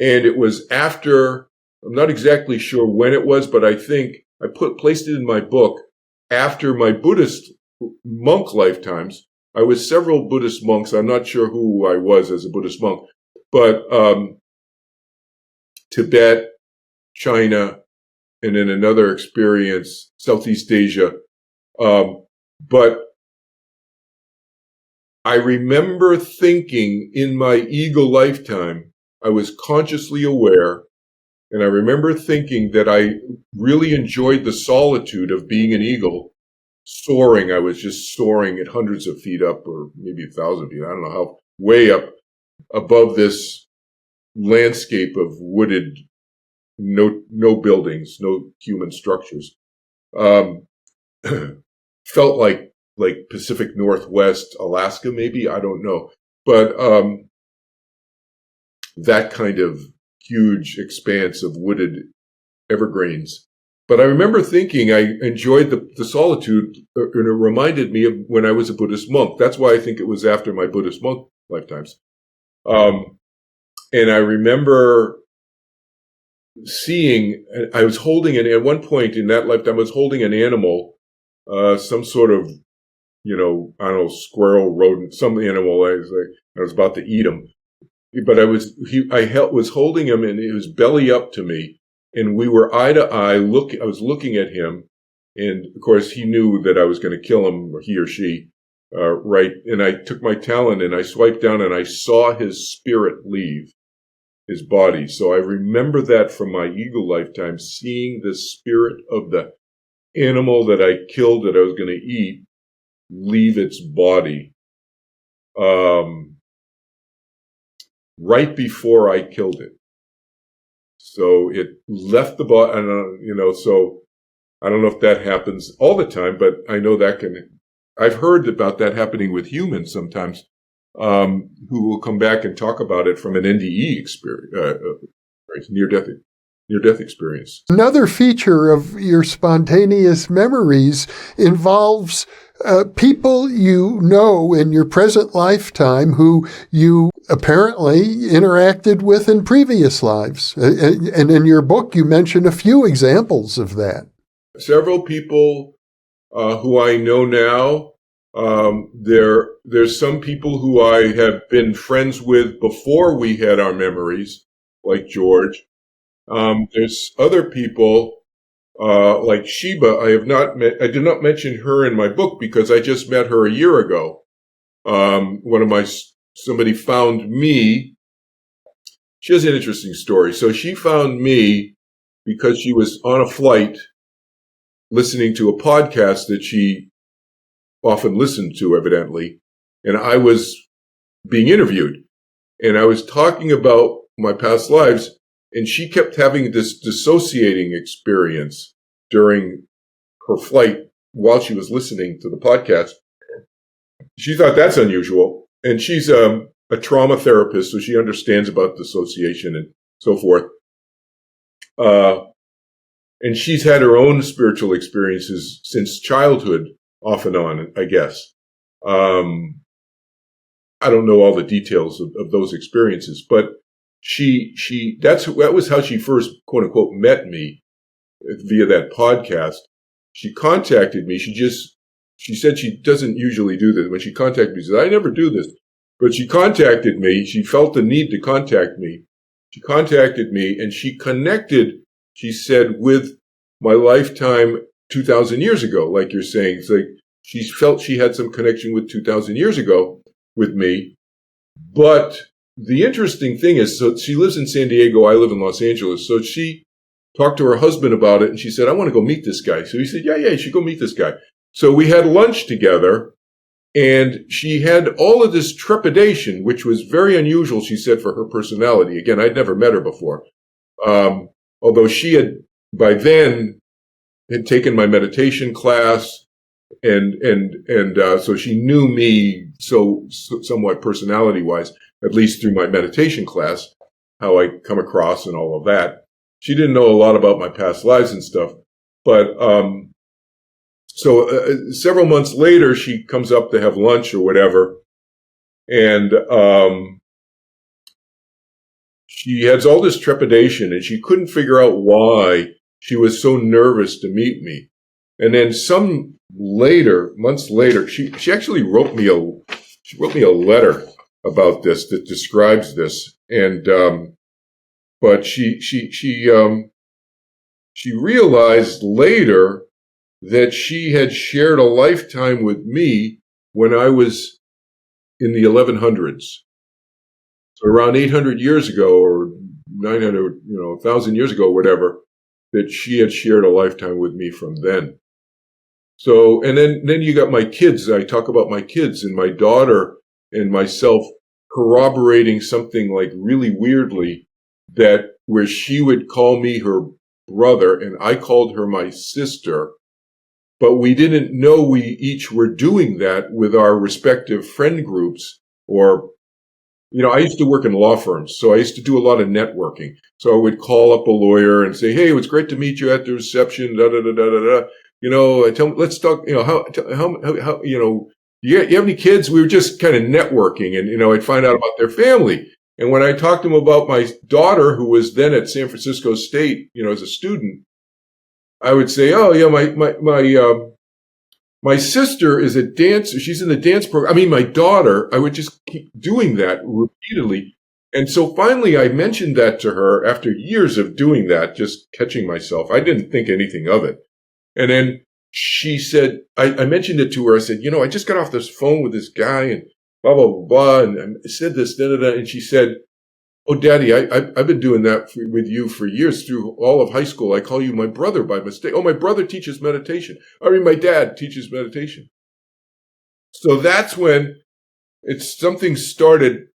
it was after, I'm not exactly sure when it was, but I think I placed it in my book after my Buddhist monk lifetimes. I was several Buddhist monks. I'm not sure who I was as a Buddhist monk, but Tibet, China, and then another experience, Southeast Asia. But I remember thinking in my eagle lifetime, I was consciously aware, and I remember thinking that I really enjoyed the solitude of being an eagle. Soaring, I was just soaring at hundreds of feet up, or maybe 1,000 feet, I don't know how, way up above this landscape of wooded, no buildings, no human structures. Felt like Pacific Northwest, Alaska, maybe, I don't know. But that kind of huge expanse of wooded evergreens. But I remember thinking I enjoyed the solitude, and it reminded me of when I was a Buddhist monk. That's why I think it was after my Buddhist monk lifetimes. And I remember seeing, I was holding at one point in that lifetime, I was holding an animal, some sort of, I don't know, squirrel, rodent, some animal. I was about to eat him. But I was holding him, and he was belly up to me. And we were eye to eye. I was looking at him, and of course he knew that I was going to kill him, or he or she, right? And I took my talon and I swiped down, and I saw his spirit leave his body. So I remember that from my eagle lifetime, seeing the spirit of the animal that I killed, that I was going to eat, leave its body, right before I killed it. So it left the body, so I don't know if that happens all the time, but I know I've heard about that happening with humans sometimes, who will come back and talk about it from an NDE experience, near-death experience. Another feature of your spontaneous memories involves people you know in your present lifetime who you apparently interacted with in previous lives. And in your book, you mention a few examples of that. Several people who I know now. There's some people who I have been friends with before we had our memories, like George. There's other people like Sheba. I did not mention her in my book because I just met her a year ago. Somebody found me. she has an interesting story. So she found me because she was on a flight listening to a podcast that she often listened to, evidently. And I was being interviewed. And I was talking about my past lives. And she kept having this dissociating experience during her flight while she was listening to the podcast. She thought that's unusual. And she's a trauma therapist, so she understands about dissociation and so forth. And she's had her own spiritual experiences since childhood, off and on, I guess. I don't know all the details of those experiences, but that was how she first, quote unquote, met me via that podcast. She contacted me. She said she doesn't usually do this. When she contacted me, she said, I never do this. But she contacted me. She felt the need to contact me. She contacted me and she connected, she said, with my lifetime 2,000 years ago, like you're saying. It's like she felt she had some connection with 2,000 years ago with me. But the interesting thing is, so she lives in San Diego. I live in Los Angeles. So she talked to her husband about it and she said, I want to go meet this guy. So he said, yeah, you should go meet this guy. So we had lunch together and she had all of this trepidation, which was very unusual, she said, for her personality. Again, I'd never met her before. Although she had by then had taken my meditation class and so she knew me somewhat personality wise, at least through my meditation class, how I come across and all of that. She didn't know a lot about my past lives and stuff, but, so several months later, she comes up to have lunch or whatever, and she has all this trepidation, and she couldn't figure out why she was so nervous to meet me. And then months later, she actually wrote me a letter about this that describes this, and but she realized later that she had shared a lifetime with me when I was in the 1100s. So around 800 years ago or 900, 1,000 years ago, whatever, that she had shared a lifetime with me from then. So, and then you got my kids. I talk about my kids and my daughter and myself corroborating something like really weirdly that where she would call me her brother and I called her my sister. But we didn't know we each were doing that with our respective friend groups or, I used to work in law firms, so I used to do a lot of networking. So I would call up a lawyer and say, hey, it was great to meet you at the reception, let's talk, how, you have any kids? We were just kind of networking and, I'd find out about their family. And when I talked to them about my daughter, who was then at San Francisco State, as a student, I would say, oh yeah, my sister is a dancer. She's in the dance program. I mean, my daughter, I would just keep doing that repeatedly. And so finally I mentioned that to her after years of doing that, just catching myself. I didn't think anything of it. And then she said, I mentioned it to her. I said, I just got off this phone with this guy and blah, blah, blah, blah. And I said this, da, da, da. And she said, oh, Daddy, I've been doing that with you for years through all of high school. I call you my brother by mistake. Oh, my brother teaches meditation. My dad teaches meditation. So that's when something started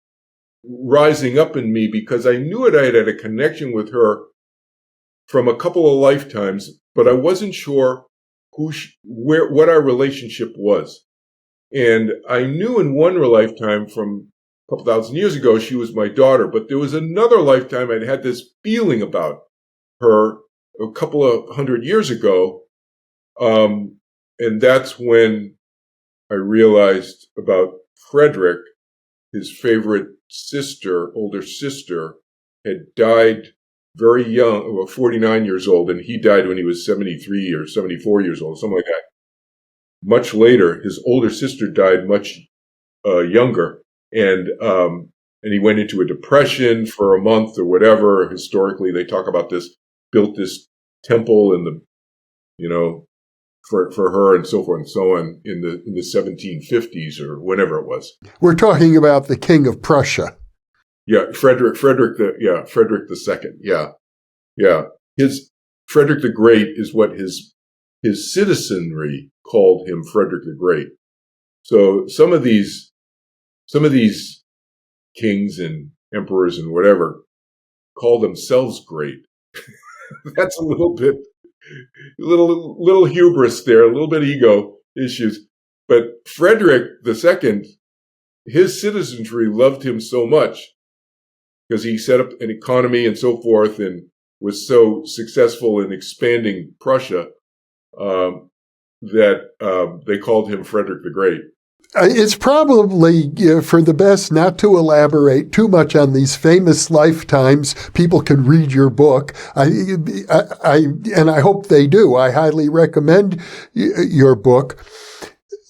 rising up in me because I knew I had a connection with her from a couple of lifetimes, but I wasn't sure what our relationship was. And I knew in one lifetime from a couple thousand years ago, she was my daughter, but there was another lifetime I'd had this feeling about her a couple of 100 years ago. And that's when I realized about Frederick, his favorite sister, older sister, had died very young, 49 years old, and he died when he was 73 or 74 years old, something like that. Much later, his older sister died much younger. And he went into a depression for a month or whatever. Historically, they talk about this, built this temple in for her and so forth and so on in the 1750s or whenever it was. We're talking about the King of Prussia. Frederick the Second. Yeah. Frederick the Great is what his citizenry called him, Frederick the Great. So some of these kings and emperors and whatever call themselves great. That's a little hubris there, a little bit of ego issues. But Frederick the Second, his citizenry loved him so much because he set up an economy and so forth and was so successful in expanding Prussia that they called him Frederick the Great. It's probably for the best not to elaborate too much on these famous lifetimes. People can read your book. And I hope they do. I highly recommend your book.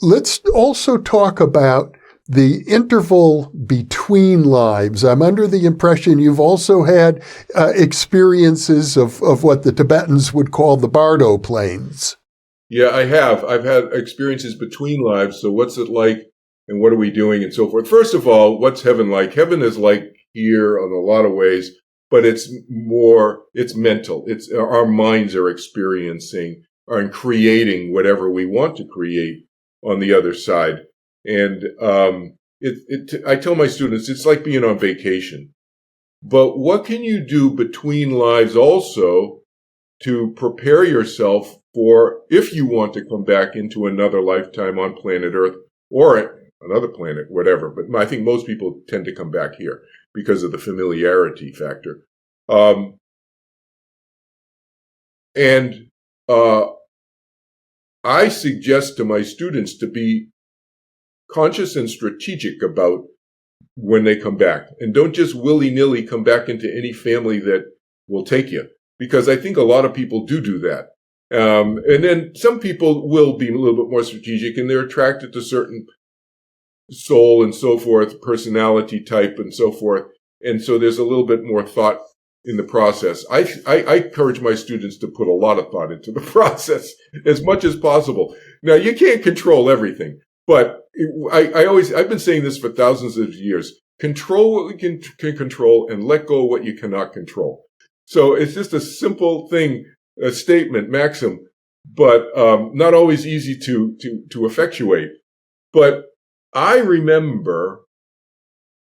Let's also talk about the interval between lives. I'm under the impression you've also had experiences of what the Tibetans would call the Bardo plains. Yeah, I have. I've had experiences between lives. So what's it like and what are we doing and so forth? First of all, what's heaven like? Heaven is like here in a lot of ways, but it's mental. It's our minds are experiencing and creating whatever we want to create on the other side. And I tell my students, it's like being on vacation. But what can you do between lives also to prepare yourself for if you want to come back into another lifetime on planet Earth or another planet, whatever. But I think most people tend to come back here because of the familiarity factor. I suggest to my students to be conscious and strategic about when they come back. And don't just willy-nilly come back into any family that will take you. Because I think a lot of people do that. And then some people will be a little bit more strategic and they're attracted to certain soul and so forth, personality type and so forth. And so there's a little bit more thought in the process. I encourage my students to put a lot of thought into the process as much as possible. Now, you can't control everything, but I've been saying this for thousands of years. Control what we can control and let go of what you cannot control. So it's just a simple thing, a statement, maxim, but not always easy to effectuate. But I remember,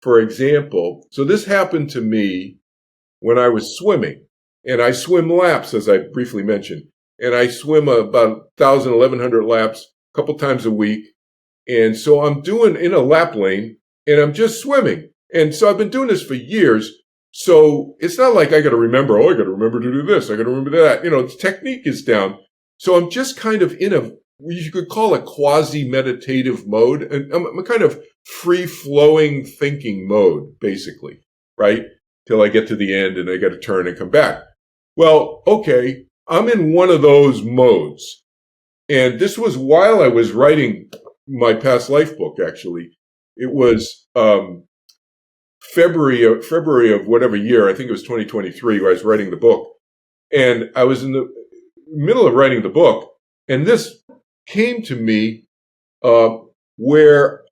for example, so this happened to me when I was swimming, and I swim laps, as I briefly mentioned, and I swim about 1,000, 1,100 laps a couple times a week. And so I'm doing in a lap lane, and I'm just swimming. And so I've been doing this for years. So it's not like I got to remember, I got to remember to do this. I got to remember that. The technique is down. So I'm just kind of in you could call a quasi-meditative mode. And I'm a kind of free-flowing thinking mode, basically, right? Till I get to the end and I got to turn and come back. Well, okay, I'm in one of those modes. And this was while I was writing my past life book, actually. It was, February of whatever year, I think it was 2023, where I was writing the book. And I was in the middle of writing the book, and this came to me where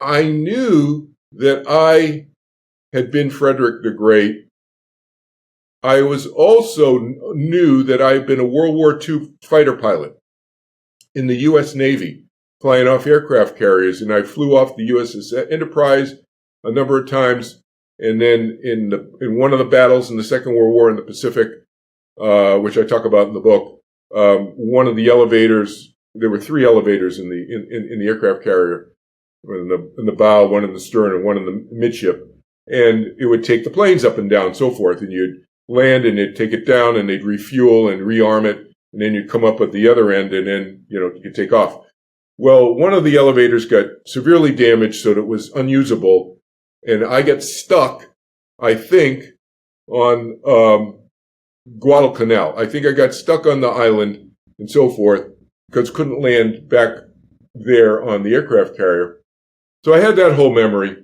I knew that I had been Frederick the Great. I was also knew that I had been a World War II fighter pilot in the U.S. Navy, flying off aircraft carriers, and I flew off the USS Enterprise a number of times, and then in one of the battles in the Second World War in the Pacific, which I talk about in the book, one of the elevators, there were 3 elevators in the aircraft carrier, in the bow, one in the stern, and one in the midship, and it would take the planes up and down, so forth, and you'd land and they'd take it down and they'd refuel and rearm it, and then you'd come up at the other end, and then you could take off. Well, one of the elevators got severely damaged so that it was unusable. And I got stuck, I think, on Guadalcanal. I think I got stuck on the island and so forth because couldn't land back there on the aircraft carrier. So I had that whole memory.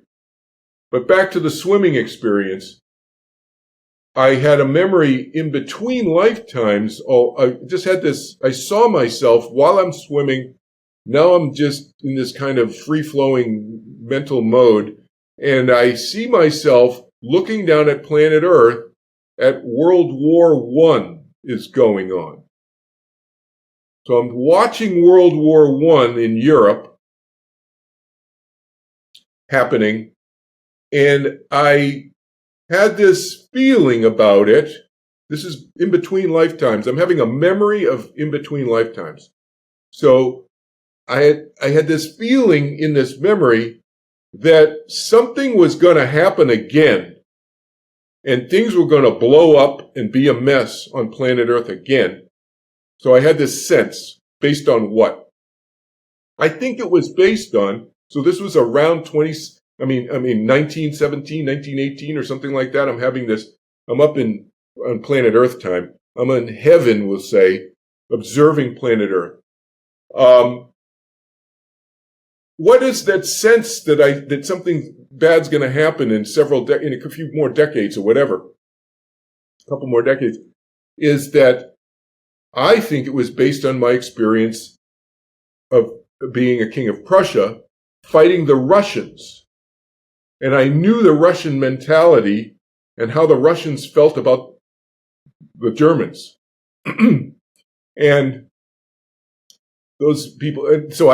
But back to the swimming experience, I had a memory in between lifetimes. I just had this, I saw myself while I'm swimming. Now I'm just in this kind of free-flowing mental mode. And I see myself looking down at planet Earth at World War I is going on. So I'm watching World War I in Europe happening, and I had this feeling about it. This is in between lifetimes. I'm having a memory of in between lifetimes. So I had this feeling in this memory that something was going to happen again, and things were going to blow up and be a mess on planet Earth again. So I had this sense, based on what? I think it was based on, so this was around 1917, 1918 or something like that. I'm up on planet Earth time. I'm in heaven, we'll say, observing planet Earth. What is that sense that something bad's going to happen in in a few more decades or whatever, a couple more decades, is that I think it was based on my experience of being a king of Prussia, fighting the Russians. And I knew the Russian mentality and how the Russians felt about the Germans. And those people, so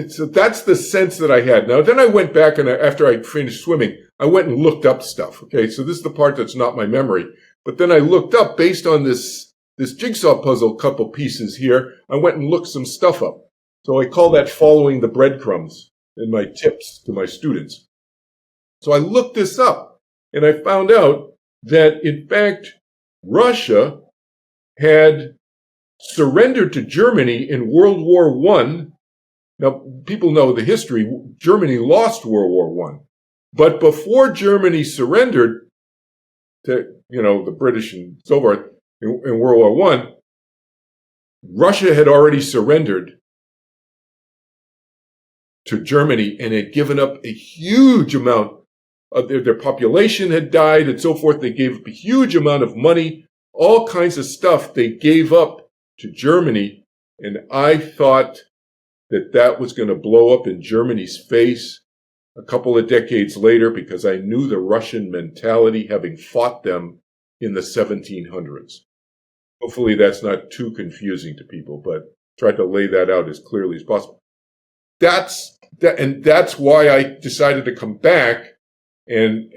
so that's the sense that I had. Now, then I went back, and after I finished swimming, I went and looked up stuff. Okay, so this is the part that's not my memory. But then I looked up, based on this jigsaw puzzle couple pieces here, I went and looked some stuff up. So I call that following the breadcrumbs in my tips to my students. So I looked this up, and I found out that, in fact, Russia had surrendered to Germany in World War I. Now, people know the history. Germany lost World War I. But before Germany surrendered to, the British and so forth in World War I, Russia had already surrendered to Germany and had given up a huge amount of their population had died and so forth. They gave up a huge amount of money, all kinds of stuff they gave up to Germany, and I thought that was going to blow up in Germany's face a couple of decades later, because I knew the Russian mentality, having fought them in the 1700s. Hopefully that's not too confusing to people, but try to lay that out as clearly as possible. That's why I decided to come back, and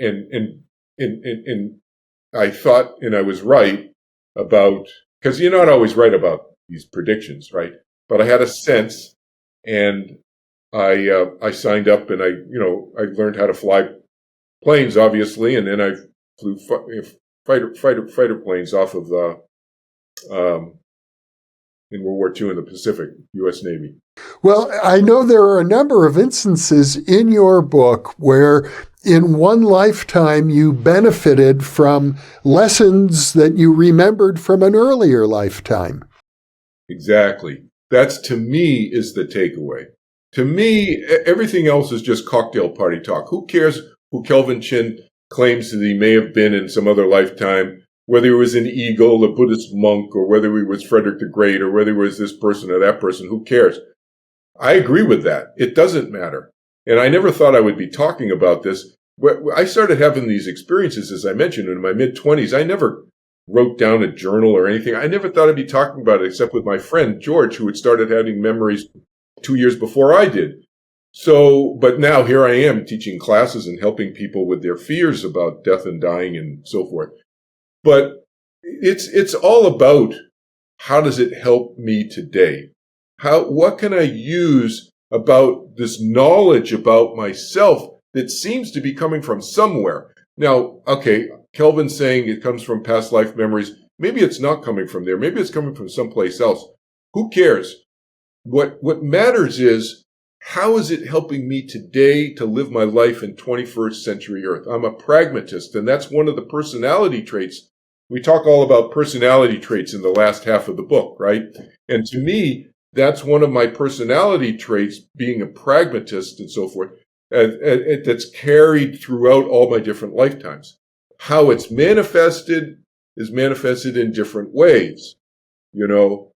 I thought, and I was right about, because you're not always right about these predictions, right? But I had a sense, and I signed up, and I learned how to fly planes, obviously, and then I flew fighter planes off of in World War II in the Pacific, U.S. Navy. Well, I know there are a number of instances in your book where in one lifetime you benefited from lessons that you remembered from an earlier lifetime. Exactly. That's, to me, is the takeaway. To me, everything else is just cocktail party talk. Who cares who Kelvin Chin claims that he may have been in some other lifetime, whether he was an eagle, a Buddhist monk, or whether he was Frederick the Great, or whether he was this person or that person. Who cares? I agree with that. It doesn't matter. And I never thought I would be talking about this. I started having these experiences, as I mentioned, in my mid-20s. I never wrote down a journal or anything. I never thought I'd be talking about it, except with my friend George, who had started having memories 2 years before I did. So, but now here I am teaching classes and helping people with their fears about death and dying and so forth. But it's all about, how does it help me today? What can I use about this knowledge about myself that seems to be coming from somewhere? Now, okay, Kelvin's saying it comes from past life memories. Maybe it's not coming from there. Maybe it's coming from someplace else. Who cares? What matters is, how is it helping me today to live my life in 21st century Earth? I'm a pragmatist, and that's one of the personality traits. We talk all about personality traits in the last half of the book, right? And to me, that's one of my personality traits, being a pragmatist and so forth, that's carried throughout all my different lifetimes. How it's manifested is manifested in different ways, in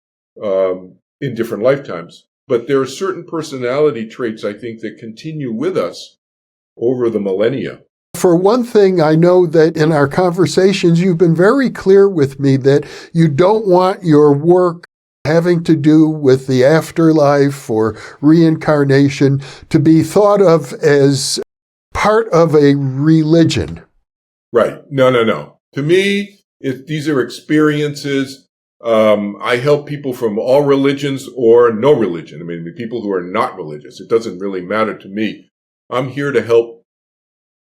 different lifetimes. But there are certain personality traits, I think, that continue with us over the millennia. For one thing, I know that in our conversations, you've been very clear with me that you don't want your work having to do with the afterlife or reincarnation to be thought of as part of a religion. Right. No. To me, these are experiences. I help people from all religions or no religion. I mean, people who are not religious. It doesn't really matter to me. I'm here to help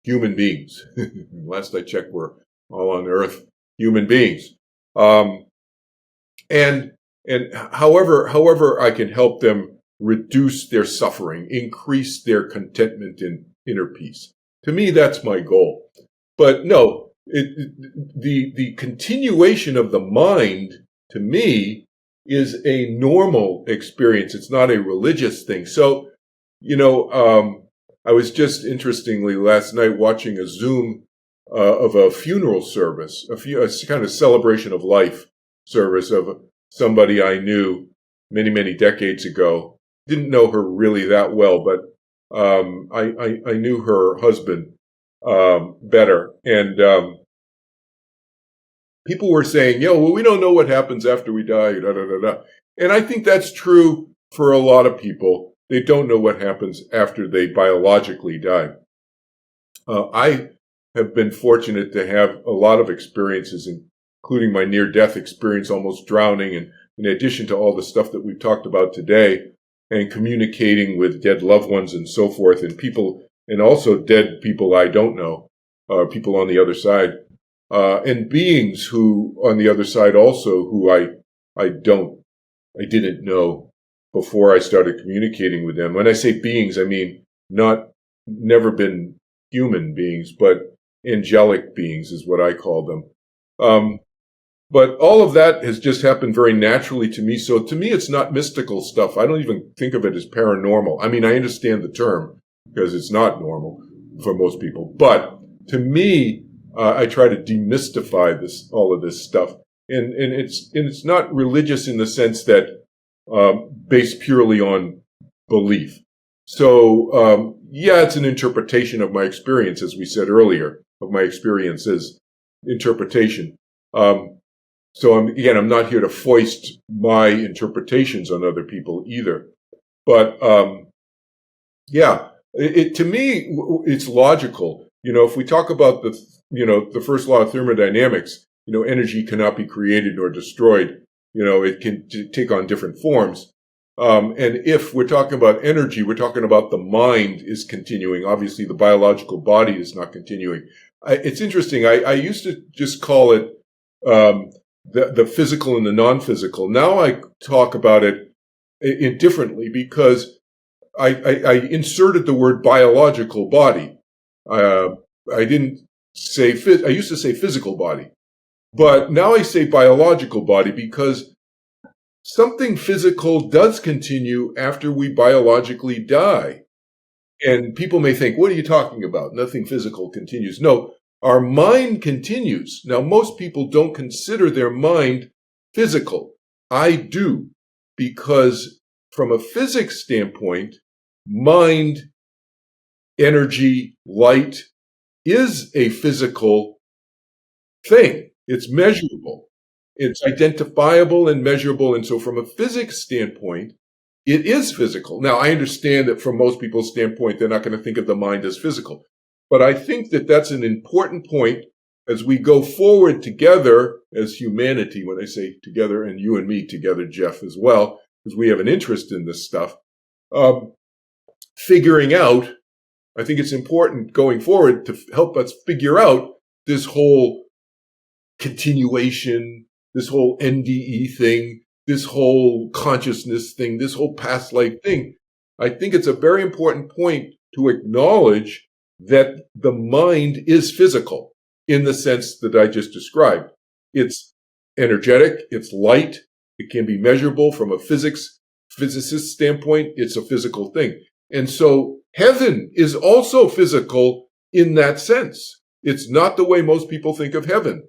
human beings. Last I checked, we're all on earth human beings. And however I can help them reduce their suffering, increase their contentment and inner peace. To me, that's my goal. But no, the continuation of the mind, to me, is a normal experience. It's not a religious thing. So, I was just interestingly last night watching a Zoom of a funeral service, a kind of celebration of life service of somebody I knew many, many decades ago. Didn't know her really that well, but I knew her husband better. And people were saying, well, we don't know what happens after we die, da, da, da, da. And I think that's true for a lot of people. They don't know what happens after they biologically die. I have been fortunate to have a lot of experiences, including my near-death experience, almost drowning, and in addition to all the stuff that we've talked about today, and communicating with dead loved ones and so forth, and people, and also dead people I don't know, people on the other side, and beings who on the other side also who I didn't know before I started communicating with them. When I say beings, I mean never been human beings, but angelic beings is what I call them. But all of that has just happened very naturally to me. So to me, it's not mystical stuff. I don't even think of it as paranormal. I mean, I understand the term because it's not normal for most people. But to me, I try to demystify all of this stuff. And it's not religious in the sense that based purely on belief. So, it's an interpretation of my experience, as we said earlier, of my experiences, interpretation. So I'm not here to foist my interpretations on other people either. But, to me, it's logical. If we talk about the first law of thermodynamics, energy cannot be created nor destroyed. It can take on different forms. And if we're talking about energy, we're talking about the mind is continuing. Obviously, the biological body is not continuing. It's interesting. I used to just call it the physical and the non-physical. Now I talk about it indifferently because I inserted the word biological body. I didn't say I used to say physical body. But now I say biological body because something physical does continue after we biologically die. And people may think, what are you talking about? Nothing physical continues. No, our mind continues. Now, most people don't consider their mind physical. I do, because from a physics standpoint, mind, energy, light is a physical thing. It's measurable. It's identifiable and measurable. And so from a physics standpoint, it is physical. Now, I understand that from most people's standpoint, they're not going to think of the mind as physical. But I think that that's an important point as we go forward together as humanity. When I say together, and you and me together, Jeff, as well, because we have an interest in this stuff, figuring out, I think it's important going forward to help us figure out this whole continuation, this whole NDE thing, this whole consciousness thing, this whole past life thing. I think it's a very important point to acknowledge that the mind is physical in the sense that I just described. It's energetic, it's light, it can be measurable from a physicist standpoint, it's a physical thing. And so heaven is also physical in that sense. It's not the way most people think of heaven.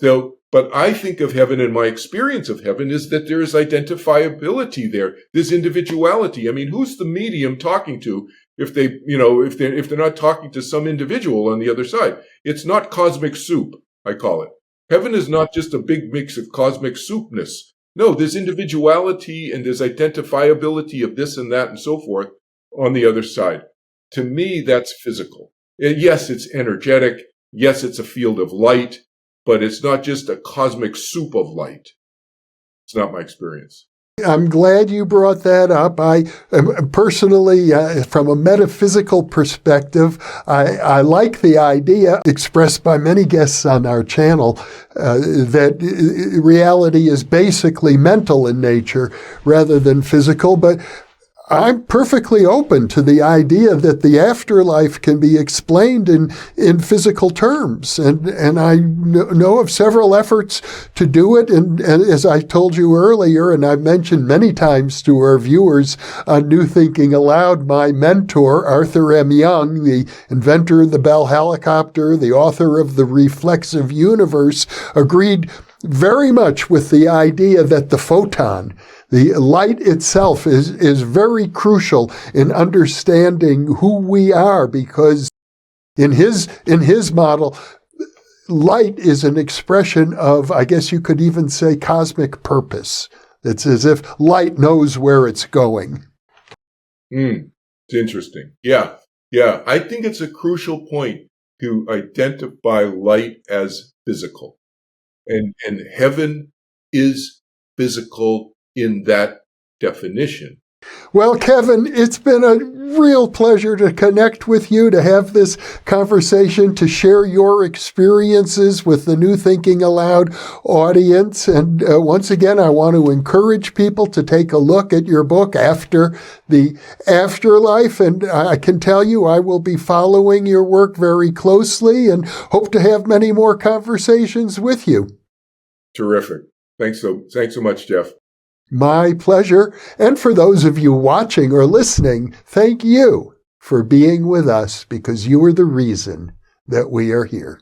So, but I think of heaven, and my experience of heaven is that there is identifiability there. There's individuality. I mean, who's the medium talking to? if they're not talking to some individual on the other side. It's not cosmic soup, I call it. Heaven is not just a big mix of cosmic soupness. No, there's individuality and there's identifiability of this and that and so forth on the other side. To me, that's physical. Yes, it's energetic. Yes, it's a field of light, but it's not just a cosmic soup of light. It's not my experience. I'm glad you brought that up. I personally, from a metaphysical perspective, I like the idea expressed by many guests on our channel that reality is basically mental in nature rather than physical, but I'm perfectly open to the idea that the afterlife can be explained in physical terms. And I know of several efforts to do it. And as I told you earlier, and I've mentioned many times to our viewers on New Thinking Aloud, my mentor, Arthur M. Young, the inventor of the Bell helicopter, the author of The Reflexive Universe, agreed very much with the idea that the photon, the light itself, is very crucial in understanding who we are, because in his model, light is an expression of, I guess you could even say, cosmic purpose. It's as if light knows where it's going. It's interesting. Yeah. I think it's a crucial point to identify light as physical. And heaven is physical in that definition. Well, Kevin, it's been a real pleasure to connect with you, to have this conversation, to share your experiences with the New Thinking Aloud audience. And once again, I want to encourage people to take a look at your book, After the Afterlife. And I can tell you, I will be following your work very closely and hope to have many more conversations with you. Terrific. Thanks so much, Jeff. My pleasure. And for those of you watching or listening, thank you for being with us, because you are the reason that we are here.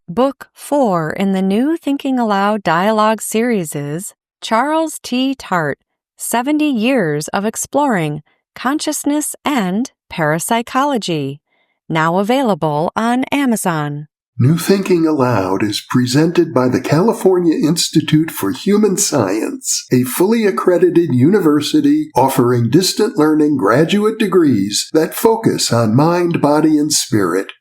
Book 4 in the New Thinking Aloud dialogue series is Charles T. Tart, 70 Years of Exploring Consciousness and Parapsychology, now available on Amazon. New Thinking Aloud is presented by the California Institute for Human Science, a fully accredited university offering distant learning graduate degrees that focus on mind, body, and spirit.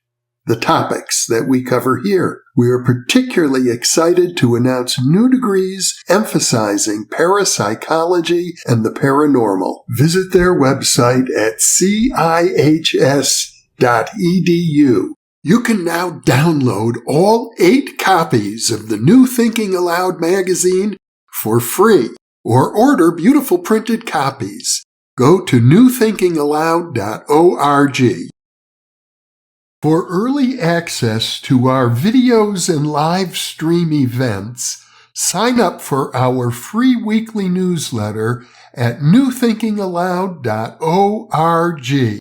The topics that we cover here. We are particularly excited to announce new degrees emphasizing parapsychology and the paranormal. Visit their website at cihs.edu. You can now download all 8 copies of the New Thinking Aloud magazine for free, or order beautiful printed copies. Go to newthinkingaloud.org. For early access to our videos and live stream events, sign up for our free weekly newsletter at newthinkingaloud.org.